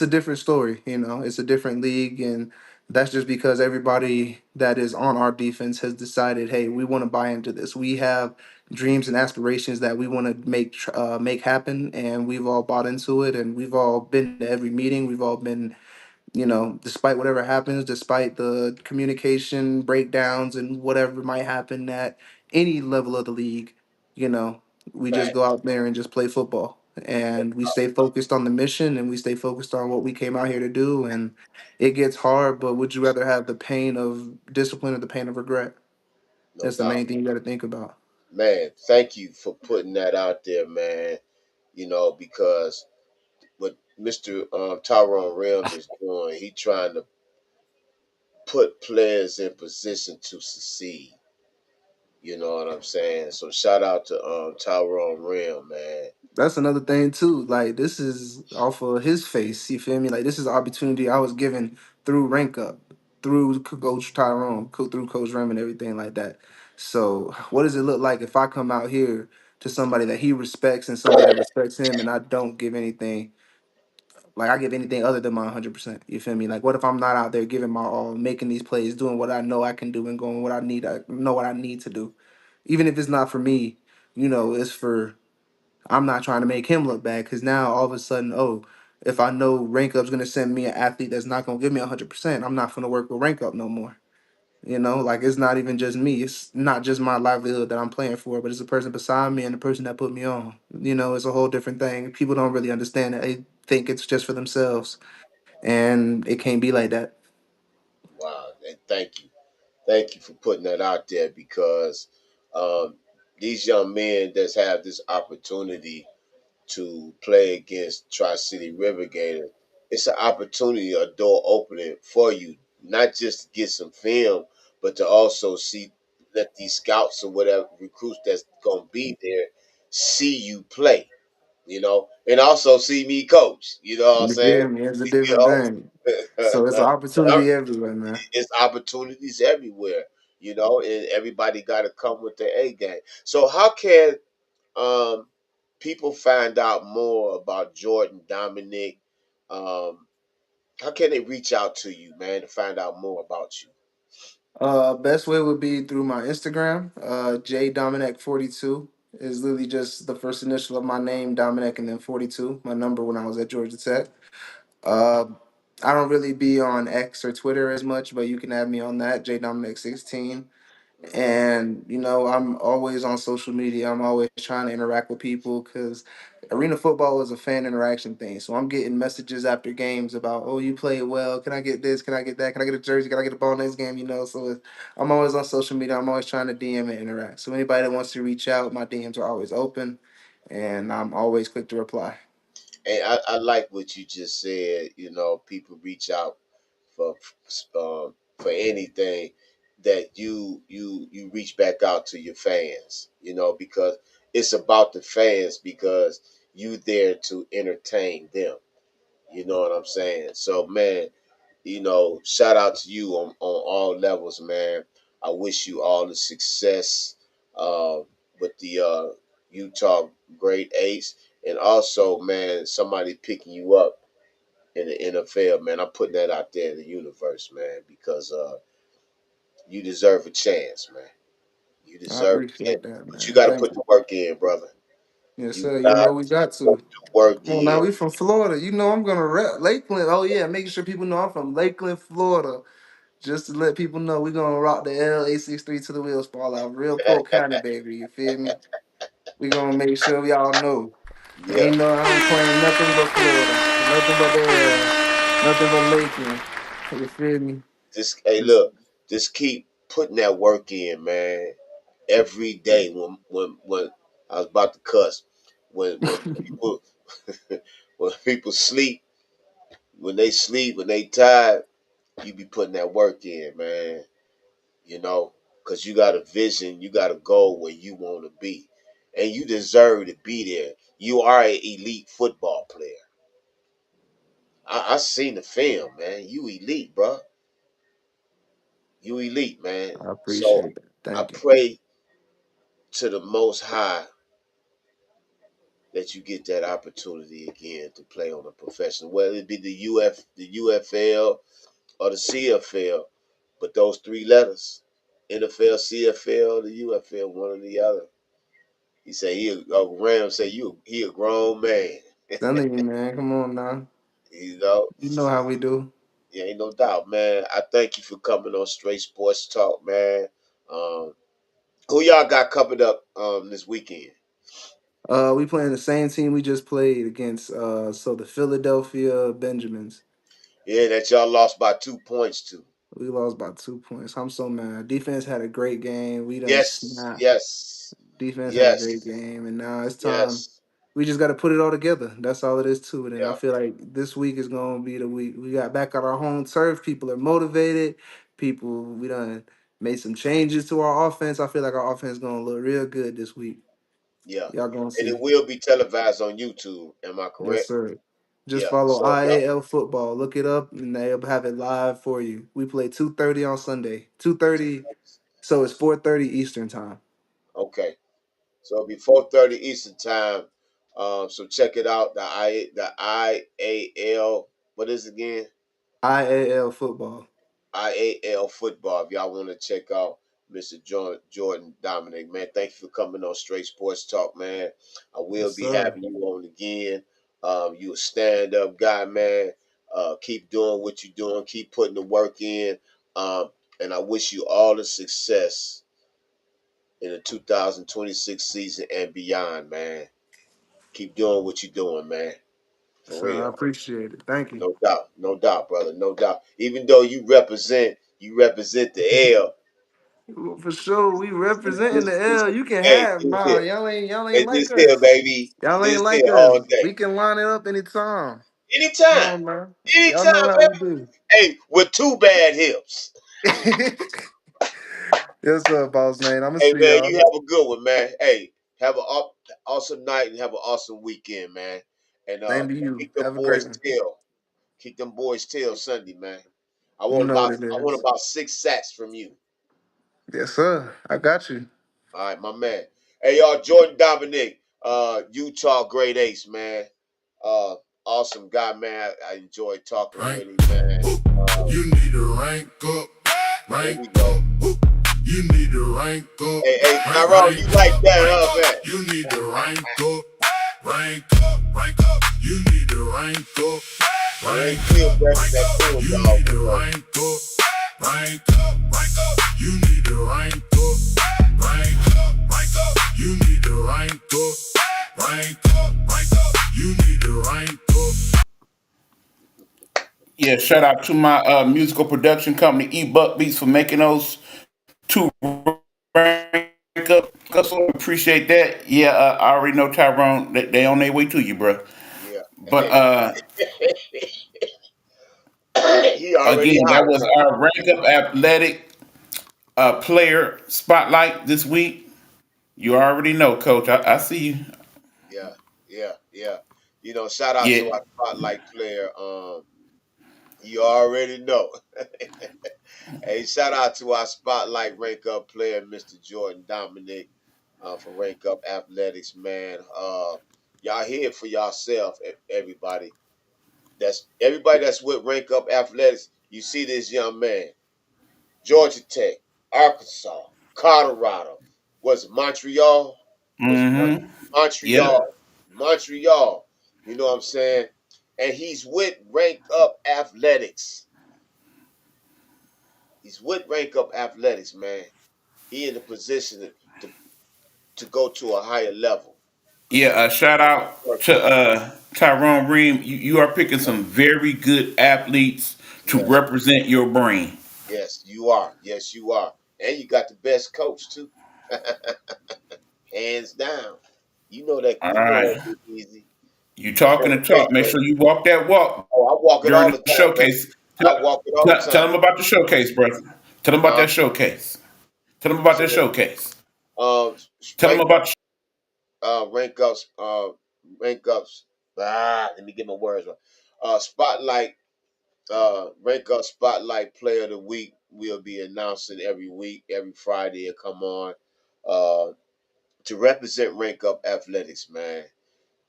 a different story, it's a different league, and that's just because everybody that is on our defense has decided, hey, we want to buy into this. We have dreams and aspirations that we want to make happen, and we've all bought into it, and we've all been to every meeting. We've all been, despite whatever happens, despite the communication breakdowns and whatever might happen at any level of the league, you know, we just fact, go out there and just play football. And we stay focused on the mission and we stay focused on what we came out here to do. And it gets hard, but would you rather have the pain of discipline or the pain of regret? no That's the doubt, main thing you got to think about. man. Thank you for putting that out there, man. Because what Mr. Tyrone Rim is doing, he trying to put players in position to succeed. You know what I'm saying? So shout out to Tyrone Rim, man. That's another thing too. Like this is off of his face. You feel me? Like this is an opportunity I was given through rank up, through Coach Tyrone, through Coach Rim and everything like that. So what does it look like if I come out here to somebody that he respects and somebody that respects him, and I don't give anything, like I give anything other than my 100%? You feel me? Like what if I'm not out there giving my all, making these plays, doing what I know I can do, and going what I need, I know what I need to do, even if it's not for me. It's for, I'm not trying to make him look bad because now all of a sudden, oh, if I know Rank Up's gonna send me an athlete that's not gonna give me 100%, I'm not gonna work with Rank Up no more. Like it's not even just me. It's not just my livelihood that I'm playing for, but it's the person beside me and the person that put me on. It's a whole different thing. People don't really understand that. They think it's just for themselves, and it can't be like that. Wow, and thank you for putting that out there because um, these young men that have this opportunity to play against Tri City River Gators, it's an opportunity, a door opening for you, not just to get some film, but to also see, let these scouts or whatever recruits that's gonna be there see you play, and also see me coach. You know what I'm You saying? feel me? It's a You different know, thing. So it's an opportunity everywhere, man. it's opportunities everywhere, and everybody got to come with their A game. So how can um, people find out more about Jordan Dominic? Um, how can they reach out to you, man, to find out more about you? Best way would be through my Instagram. J Dominic 42 is literally just the first initial of my name, Dominic, and then 42, my number when I was at Georgia Tech. Uh, I don't really be on X or Twitter as much, but you can add me on that, J Dominic 16. Hmm. And I'm always on social media. I'm always trying to interact with people because arena football is a fan interaction thing. So I'm getting messages after games about, oh, you played well. Can I get this? Can I get that? Can I get a jersey? Can I get a ball next game? I'm always on social media. I'm always trying to DM and interact. So anybody that wants to reach out, my DMs are always open, and I'm always quick to reply. And I like what you just said. People reach out for for anything that you reach back out to your fans. Because it's about the fans because you there to entertain them. You know what I'm saying? So man, shout out to you on all levels, man. I wish you all the success uh, with the Utah Grade Eights, and also, man, somebody picking you up in the NFL, man. I'm putting that out there in the universe, man, because you deserve a chance, man. You I deserve it, appreciate that, but you man. got to Thank put you. the work in, brother. Yes, You sir. got We to got put to. the work Come on now, in. we from Florida. I'm gonna rep Lakeland. Oh yeah, making sure people know I'm from Lakeland, Florida. Just to let people know, we gonna rock the L863 to the wheels fall out. Real Polk County, baby. You feel me? We gonna make sure y'all know. Yeah, Ain't no, I don't claim nothing but Florida. Nothing but the L. Nothing but Lakeland. You feel me? just hey, Just look, just keep putting that work in, man. Every day when I was about to cuss, when people when people sleep, when they tired, you be putting that work in, man. Because you got a vision, you got a goal where you want to be, and you deserve to be there. You are an elite football player. I seen the film, man. You elite, bro. You elite, man. I So appreciate that. I Thank you. pray to the Most High that you get that opportunity again to play on a professional, whether it be the UFL, or the CFL. But those three letters, NFL, CFL, the UFL, one or the other. He said Ram said he a grown man. Telling you, man. Come on now. You know, You know how we do. yeah, ain't no doubt, man. I thank you for coming on Straight Sports Talk, man. Um, who y'all got covered up this weekend? We playing the same team we just played against. So the Philadelphia Benjamins. Yeah, that y'all lost by 2 points to. We lost by 2 points. I'm so mad. Defense had a great game. We done Yes, snapped. yes, Defense had a great yes, game, and now it's time. yes. We just got to put it all together. That's all it is to it. And I Yeah. feel like this week is going to be the week. We got back on our home turf. People are motivated. people. We done made some changes to our offense. I feel like our offense gonna look real good this week. Yeah, Y'all gonna and it see. will be televised on YouTube. Am I Yes, correct? sir. Just Yeah. follow So y'all, IAL football. Look it up, and they'll have it live for you. We play 2:30 on Sunday. 2:30, so it's 4:30 Eastern time. okay. So it'll be 4:30 Eastern time. So check it out. The IAL. What is it again? IAL football. IAL football. If y'all want to check out Mr. Jordan Dominic, man, thank you for coming on Straight Sports Talk, man. I will Yes, be sir. having you on again. You a stand up guy, man. Keep doing what you're doing. Keep putting the work in. Um, and I wish you all the success in the 2026 season and beyond, man. Keep doing what you're doing, man. For Sir, I real. appreciate it. Thank you. No doubt, brother, no doubt. Even though you represent the L. Well, for sure, we representing the This, L. You can hey, have this nah. here. Y'all ain't Hey, like this here, us. baby. Y'all ain't This like here us. all day. We can line it up anytime. Come Anytime. on, man. Y'all Anytime, know how we baby. do. Hey, with two bad hips. Yes, sir, boss man. I'ma Hey, see man, y'all. you have a good one, man. Hey, have an awesome night and have an awesome weekend, man. And Same to you. keep them Have a great boys one. tail. Keep them boys tail Sunday, man. I You want know about what it I want is. about 6 sacks from you. Yes, sir. I got you. All right, my man. Hey, y'all, Jordan Dominic, Utah Great Ace, man. Uh, awesome guy, man. I enjoyed talking Rank. with him, man. Uh, You need to rank up, there rank we up. go. You need to rank up, Hey, Tyrone, rank you like up, that, rank huh, up. man? You need to rank up, rank up, rank up. You need to rank up, They rank ain't still up, better than rank that up. cool You dog need one, to though. rank up, rank up, rank up. You need to rank up, rank up, rank up. You need to rank up, rank up, rank up. You need to rank up. Yeah, shout out to my musical production company, eBuck Beats, for making those two rank up. So appreciate that. Yeah, I already know Tyrone. They on their way to you, bro. Yeah. But He already again, that hired, was huh? our rank up athletic player spotlight this week. You already know, Coach. I see you. Yeah, yeah. Shout out to Yeah, our spotlight player. You already know. Hey, shout out to our spotlight rank up player, Mr. Jordan Dominic, for Rank Up Athletics, man. Y'all hear it for yourself, everybody. That's everybody that's with Rank Up Athletics. You see this young man, Georgia Tech, Arkansas, Colorado. Was it Montreal? Was it mm-hmm. Yep. Montreal? Montreal. You know what I'm saying? And he's with Rank Up Athletics. He's with Rank Up Athletics, man. He in the position to go to a higher level because Yeah, he shout out working. to Tyrone Ream. You are picking some very good athletes to Yes, represent your brand. yes, you are. Yes, you are. And you got the best coach too, hands down. You know that. All You know that right. be easy. You You talking know the the best talk. Make coach. sure you walk that walk Oh, I walk it during all the the time, man. showcase. I walk it all the Tell time. them about the showcase, bro. Tell them about Huh? that showcase. Tell them about Say that that. showcase. Um, Tell them rank about. rank ups. Rank ups. Let me get my words right. Spotlight. Rank up spotlight player of the week. We'll be announcing every week, every Friday. It come on. Uh, to represent Rank Up Athletics, man.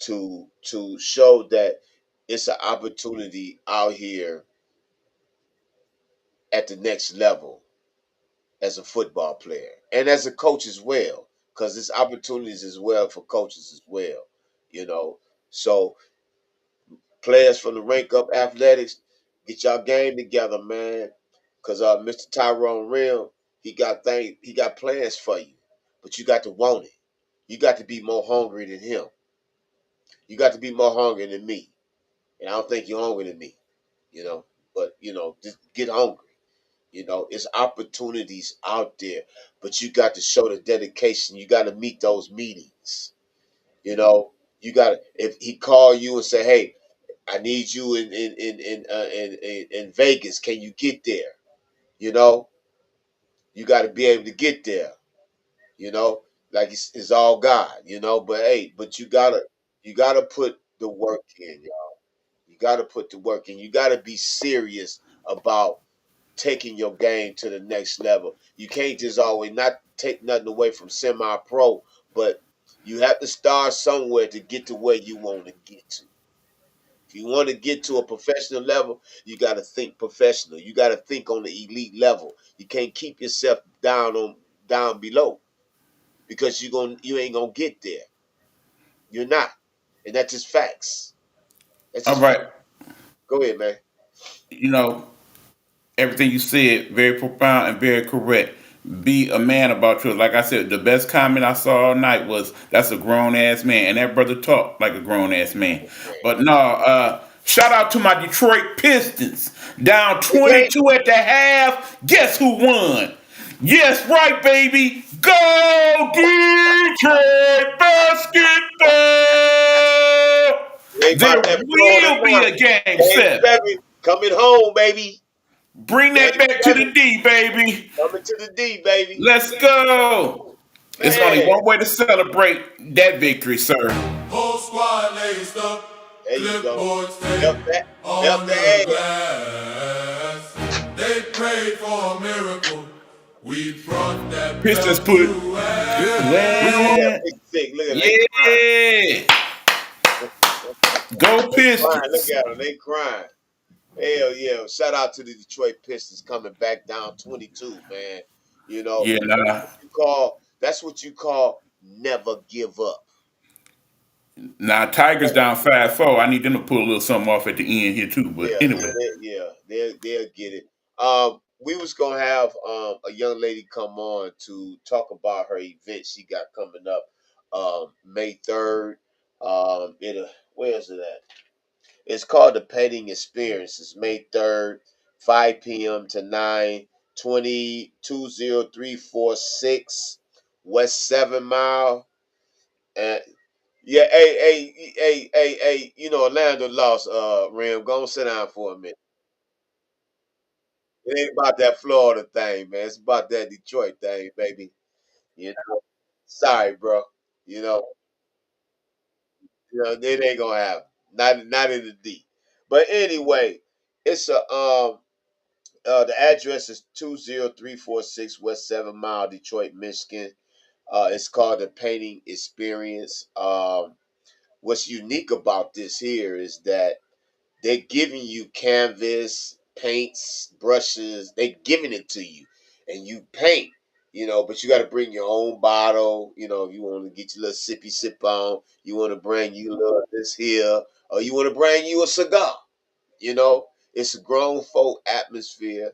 To show that it's an opportunity out here at the next level as a football player and as a coach as well, because there's opportunities as well for coaches as well. You know, so players from the Rank Up Athletics, get y'all game together, man. Cause Mr. Tyrone Rim, he got plans for you, but you got to want it. You got to be more hungry than him. You got to be more hungry than me, and I don't think you're hungry than me. You know, but just get hungry. It's opportunities out there, but you got to show the dedication. You got to meet those meetings. You know, you got to if he call you and say, "Hey, I need you in Vegas. Can you get there?" You know, you got to be able to get there. You know, like it's all God. You know, but hey, but you gotta put the work in, y'all. You gotta put the work in. You gotta be serious about taking your game to the next level. You can't just always not take nothing away from semi pro, but you have to start somewhere to get to where you want to get to. If you want to get to a professional level, you got to think professional. You got to think on the elite level. You can't keep yourself down below because you ain't gonna get there. You're not, and that's just facts. That's All just fact. right. Go ahead, man. You know, everything you said, very profound and very correct. Be a man about yours. Like I said, the best comment I saw all night was, "That's a grown ass man," and that brother talked like a grown ass man. But no, shout out to my Detroit Pistons, down Hey, baby. 22 at the half. Guess who won? Yes, right, baby. Go Detroit basketball. They There about that Florida will be now. a game Baby, 7. baby, coming home, baby. Bring that Game back to the 7 D, baby. coming to the D, baby. Let's go. It's only Man, one way to celebrate that victory, sir. Whole squad laced up, there you go. clipboards Melt taped that, melt on the the ass. glass. They prayed for a miracle. We brought that Pistons belt put it. to ass. Look Well, at Big Sick. Look at them. They yeah. Go crying. Look Pistons. at them. They crying. Hell yeah. Shout out to the Detroit Pistons coming back down 22, man. You know, Yeah, nah. that's what you call never give up. Now Tigers down 5-4. I need them to pull a little something off at the end here too. But Yeah, anyway, they'll get it. We was gonna have a young lady come on to talk about her event she got coming up May 3rd. Where is it at? It's called the Painting Experience. It's May 3rd, 5 p.m. to 9, 20346 West 7 Mile. And yeah, hey, Orlando lost Rim. Go and sit down for a minute. It ain't about that Florida thing, man. It's about that Detroit thing, baby. You know, sorry, bro. You know, it ain't gonna happen. Not in the D. But anyway, it's the address is 20346 West 7 Mile, Detroit, Michigan. It's called the Painting Experience. What's unique about this here is that they're giving you canvas, paints, brushes. They're giving it to you, and you paint. But you got to bring your own bottle. If you want to get your little sippy sip on, you want to bring you a little this here, or you want to bring you a cigar. It's a grown folk atmosphere.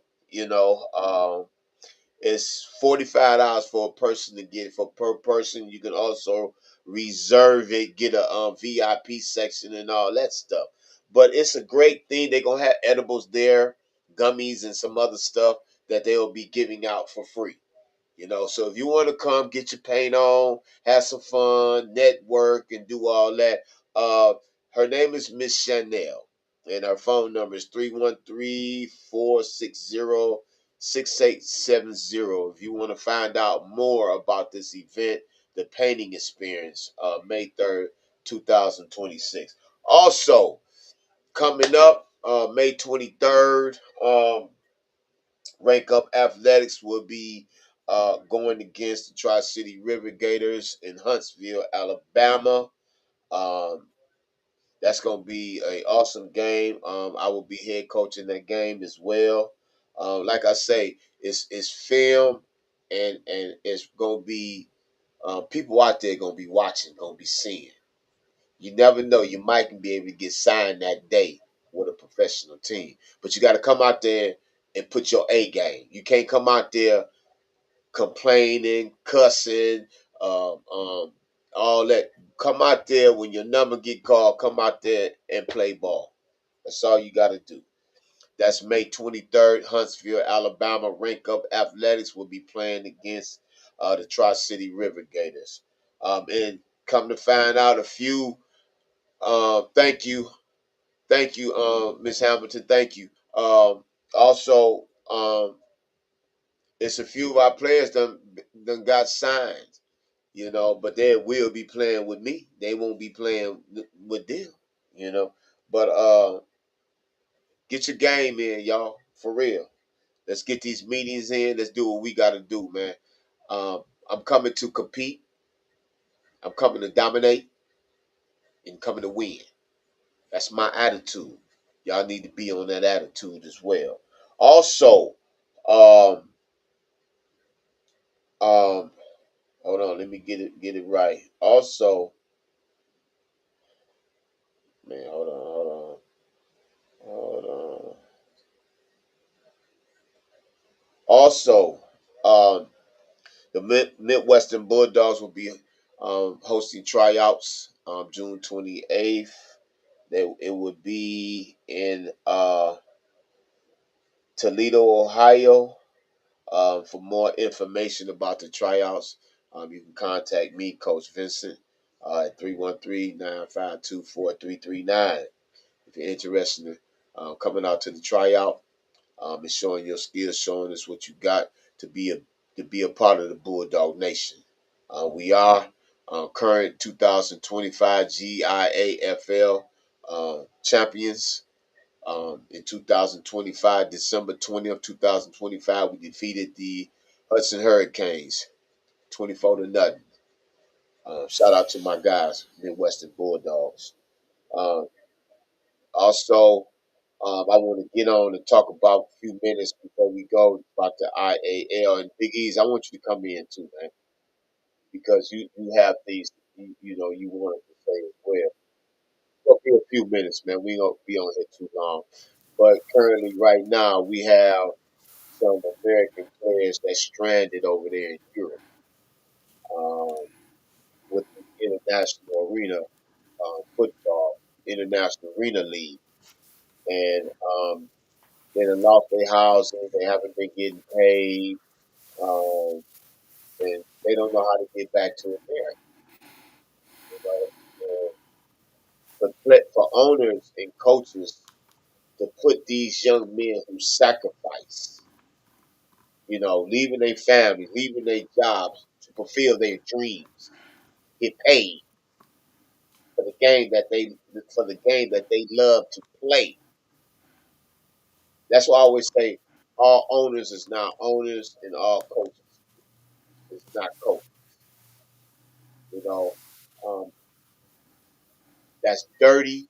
It's $45 for a person to get it. For per person. You can also reserve it, get a VIP section and all that stuff. But it's a great thing. They're gonna have edibles there, gummies and some other stuff that they'll be giving out for free. So if you want to come, get your paint on, have some fun, network, and do all that. Her name is Miss Chanel, and her phone number is 313-460-6870. If you want to find out more about this event, the painting experience, May 3rd, 2026. Also, coming up, May 23rd, Rank Up Athletics will be going against the Tri City River Gators in Huntsville, Alabama. Um, that's going to be an awesome game. I will be head coaching that game as well. Like I say, it's film, and it's going to be people out there going to be watching, going to be seeing. You never know. You might be able to get signed that day with a professional team. But you got to come out there and put your A game. You can't come out there complaining, cussing, all that. Come out there when your number get called. Come out there and play ball. That's all you got to do. That's May 23rd, Huntsville, Alabama. Rank Up Athletics will be playing against the Tri City River Gators. And come to find out, a few. Thank you, Miss Hamilton. Thank you. Also, it's a few of our players done got signed, but they will be playing with me. They won't be playing with them, you know. But get your game in, y'all, for real. Let's get these meetings in. Let's do what we got to do, man. I'm coming to compete. I'm coming to dominate and coming to win. That's my attitude. Y'all need to be on that attitude as well. Also, um, um, hold on, let me get it right. Also, man, hold on. Also, the Midwestern Bulldogs will be hosting tryouts June 28th. It would be in Toledo, Ohio. For more information about the tryouts, you can contact me, Coach Vincent, at 313-952-4339. If you're interested in coming out to the tryout and showing your skills, showing us what you got to be a part of the Bulldog Nation. We are current 2025 GIAFL champions. In 2025, December 20th, 2025, we defeated the Hudson Hurricanes 24 to nothing. Shout out to my guys, Midwestern Bulldogs. Um, Also, I want to get on and talk about a few minutes before we go about the IAL and Big E's. I want you to come in too, man, because you have these, you wanted to say as well. It'll be a few minutes, man. We don't be on here too long. But currently, right now, we have some American players that's stranded over there in Europe um, with the International Arena Football, International Arena League. And they done lost their housing. They haven't been getting paid. Um, and they don't know how to get back to America. You know, for owners and coaches to put these young men who sacrifice, leaving their family, leaving their jobs to fulfill their dreams, get paid for the game that they love to play. That's why I always say all owners is not owners and all coaches is not coaches. You know, um, that's dirty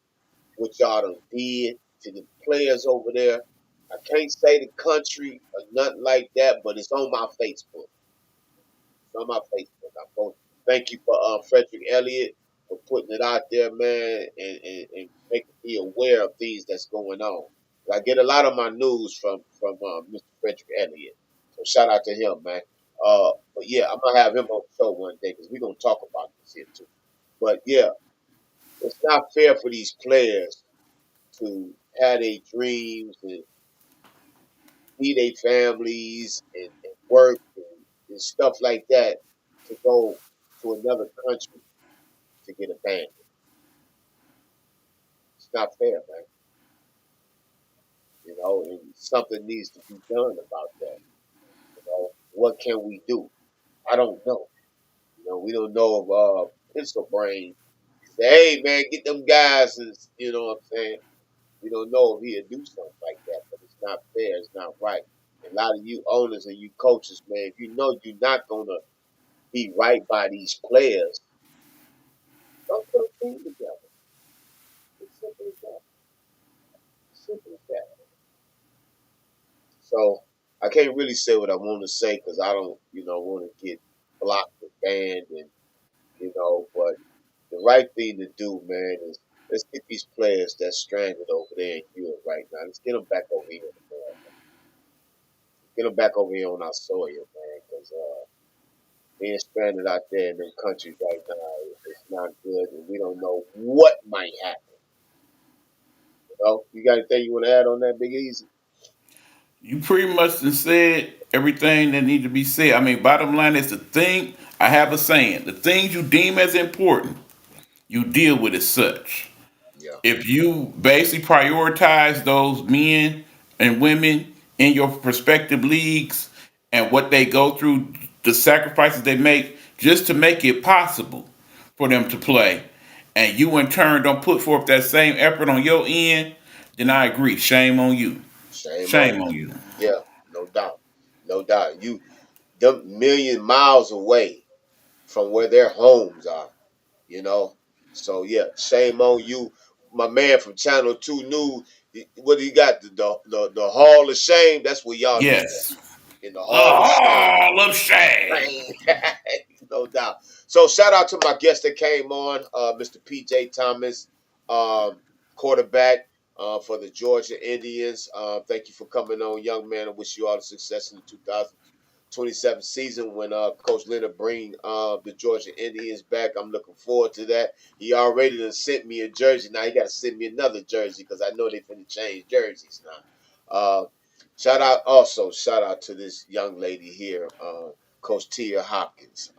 what y'all done did to the players over there. I can't say the country or nothing like that, but it's on my Facebook. It's on my Facebook. Thank you for Frederick Elliott for putting it out there, man, and making me aware of things that's going on. I get a lot of my news from Mr. Frederick Elliott, so shout out to him, man. But yeah, I'm gonna have him on the show one day because we're gonna talk about this here too. But yeah, it's not fair for these players to have their dreams and see their families and work and stuff like that to go to another country to get abandoned. It's not fair, man. And something needs to be done about that. What can we do? I don't know. We don't know if Pencil Brain say, hey man, get them guys, and you know what I'm saying. We don't know if he'll do something like that, but it's not fair. It's not right. And a lot of you owners and you coaches, man, if you know you're not gonna be right by these players, don't put a team together. It's simple as that. Simple as that. So I can't really say what I want to say because I don't, want to get blocked or banned, and but the right thing to do, man, is let's get these players that's stranded over there in Europe right now. Let's get them back over here in America. Get them back over here on our soil, man, because being stranded out there in them countries right now is not good, and we don't know what might happen. You got anything you want to add on that, Big Easy? You pretty much done said everything that need to be said. I mean, bottom line is the thing. I have a saying: the things you deem as important, you deal with as such. Yeah. If you basically prioritize those men and women in your respective leagues and what they go through, the sacrifices they make just to make it possible for them to play, and you in turn don't put forth that same effort on your end, then I agree. Shame on you. Shame on Shame you. on you. Yeah, no doubt. No doubt. You them million miles away from where their homes are, you know. So yeah, shame on you. My man from Channel 2 News, what he got? The Hall of Shame, that's where y'all need that. Yes. In the Hall of Shame. Oh, love shame. Shame. No doubt. So shout out to my guest that came on, Mr. PJ Thomas, um, quarterback for the Georgia Indians. Thank you for coming on, young man. I wish you all the success in the 2027 season when Coach Leonard bring the Georgia Indians back. I'm looking forward to that. He already done sent me a jersey. Now he got to send me another jersey because I know they finna change jerseys now. Shout out to this young lady here, Coach Tia Hopkins,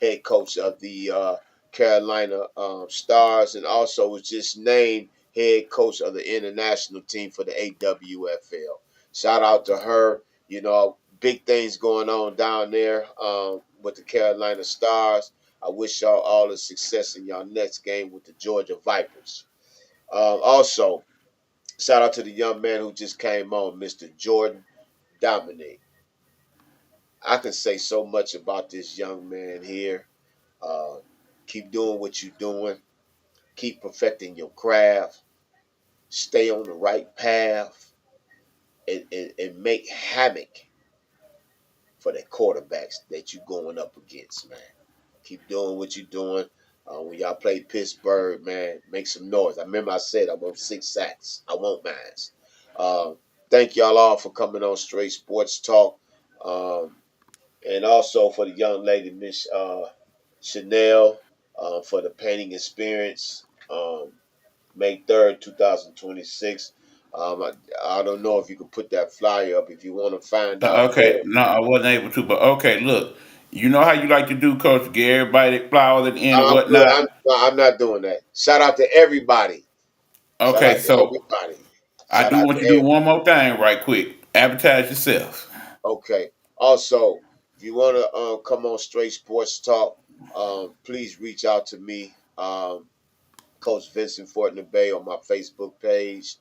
head coach of the Carolina Stars, and also was just named head coach of the international team for the AWFL. Shout out to her. You know, big things going on down there with the Carolina Stars. I wish y'all all the success in y'all next game with the Georgia Vipers. Also, shout out to the young man who just came on, Mr. Jordan Dominic. I can say so much about this young man here. Uh, keep doing what you're doing. Keep perfecting your craft. Stay on the right path and make havoc for the quarterbacks that you going up against, man. Keep doing what you're doing. When y'all play Pittsburgh, man, make some noise. I remember I said I want 6 sacks. I want mine. Thank y'all all for coming on Straight Sports Talk. Um, and also for the young lady, Miss Chanel, for the painting experience. May 3rd, 2026. I don't know if you could put that flyer up if you want to find out Okay, where. no, I wasn't able to, but okay, look, you know how you like to do, Coach. Get everybody flowers at the end and I'm good. whatnot. I'm not doing that. Shout out to everybody. Shout Okay, out to so everybody. I Shout do out want to you to do everybody. one more thing right quick. Advertise yourself. Okay. Also, if you want to come on Straight Sports Talk, please reach out to me, Coach Vincent Fortin Bay, on my Facebook page.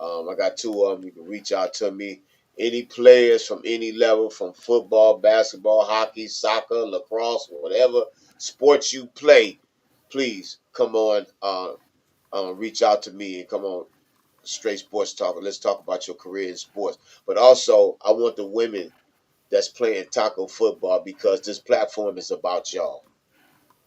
I got two of them. You can reach out to me. Any players from any level, from football, basketball, hockey, soccer, lacrosse, whatever sports you play, please come on. Reach out to me and come on Straight Sports Talk. Let's talk about your career in sports. But also, I want the women that's playing taco football because this platform is about y'all.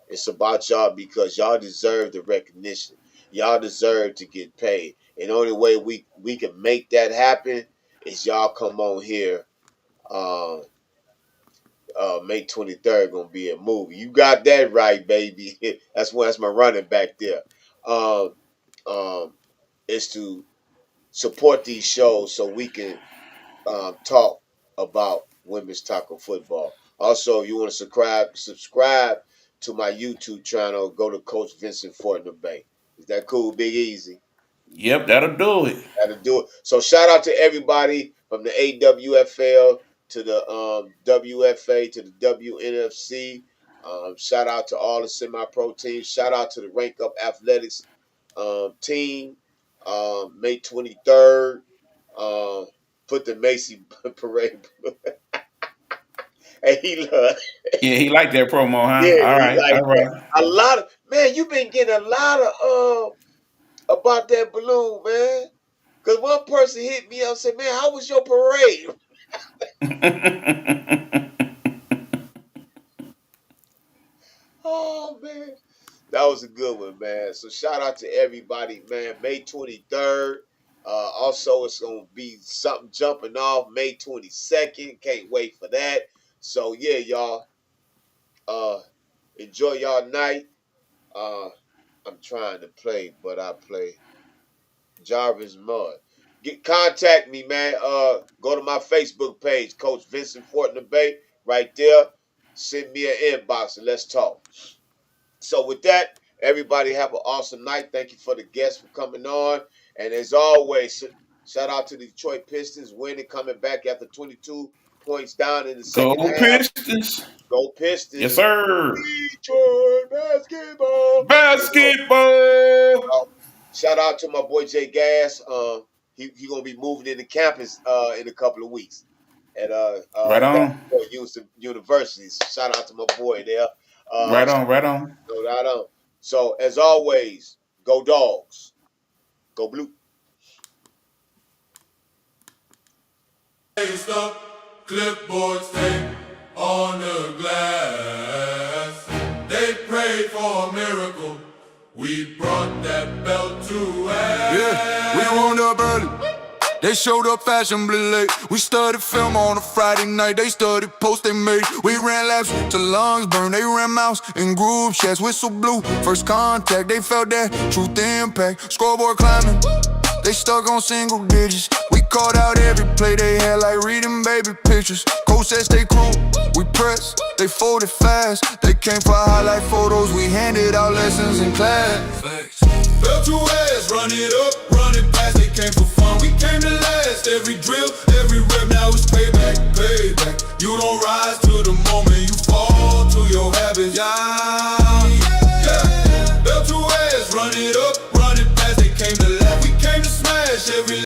It's about y'all because y'all deserve the recognition. Y'all deserve to get paid. And the only way we can make that happen is y'all come on here. Uh, May 23rd gonna be a movie. You got that right, baby. That's my running back there. Um, um, is to support these shows so we can talk about women's tackle football. Also, if you want to subscribe to my YouTube channel, go to Coach Vincent Fortner Bay. Is that cool, Big Easy? Yep, that'll do it. That'll do it. So shout out to everybody from the AWFL to the WFA to the WNFC. Shout out to all the semi-pro teams. Shout out to the Rank Up Athletics team. May 23rd. Um, put the Macy Parade. And he love. Yeah, he liked that promo, Yeah, huh? All he right, like all that. right. A lot of man, you been getting a lot of about that balloon, man. Cause one person hit me up and said, "Man, how was your parade?" Oh man, that was a good one, man. So shout out to everybody, man. May 23rd. Also, it's gonna be something jumping off May 22nd. Can't wait for that. So yeah, y'all. Uh, enjoy y'all night. Uh, I'm trying to play, but I play Jarvis Mud. Contact me, man. Go to my Facebook page, Coach Vincent Fortner Bay, right there. Send me an inbox and let's talk. So with that, everybody have an awesome night. Thank you for the guests for coming on. And as always, shout out to the Detroit Pistons winning, coming back after 22 points down in the Go second half. Pistons. Go Yes, Pistons. sir. Detroit basketball. Basketball. Shout out to my boy Jay Gas. He gonna be moving into campus in a couple of weeks at Right on. University. Shout out to my boy there. Right on. Right on. No doubt on. So as always, go Dogs. Go Blue. Laced up, clipboards tape on the glass. They prayed for a miracle. We brought that belt to ass. Yeah, we wound up early. They showed up fashionably late. We studied film on a Friday night. They studied posts they made. We ran laps till lungs burned. They ran mouths in group chats. Whistle blew. First contact, they felt that truth impact. Scoreboard climbing. They stuck on single digits. We called out every play they had like reading baby pictures. Coach said stay cool. We pressed. They folded fast. They came for highlight photos. We handed out lessons in class. Belt to ass, run it up, run it past. They came for fun, we came to last. Every drill, every rep, now it's payback, payback. You don't rise to the moment, you fall to your habits. Yeah,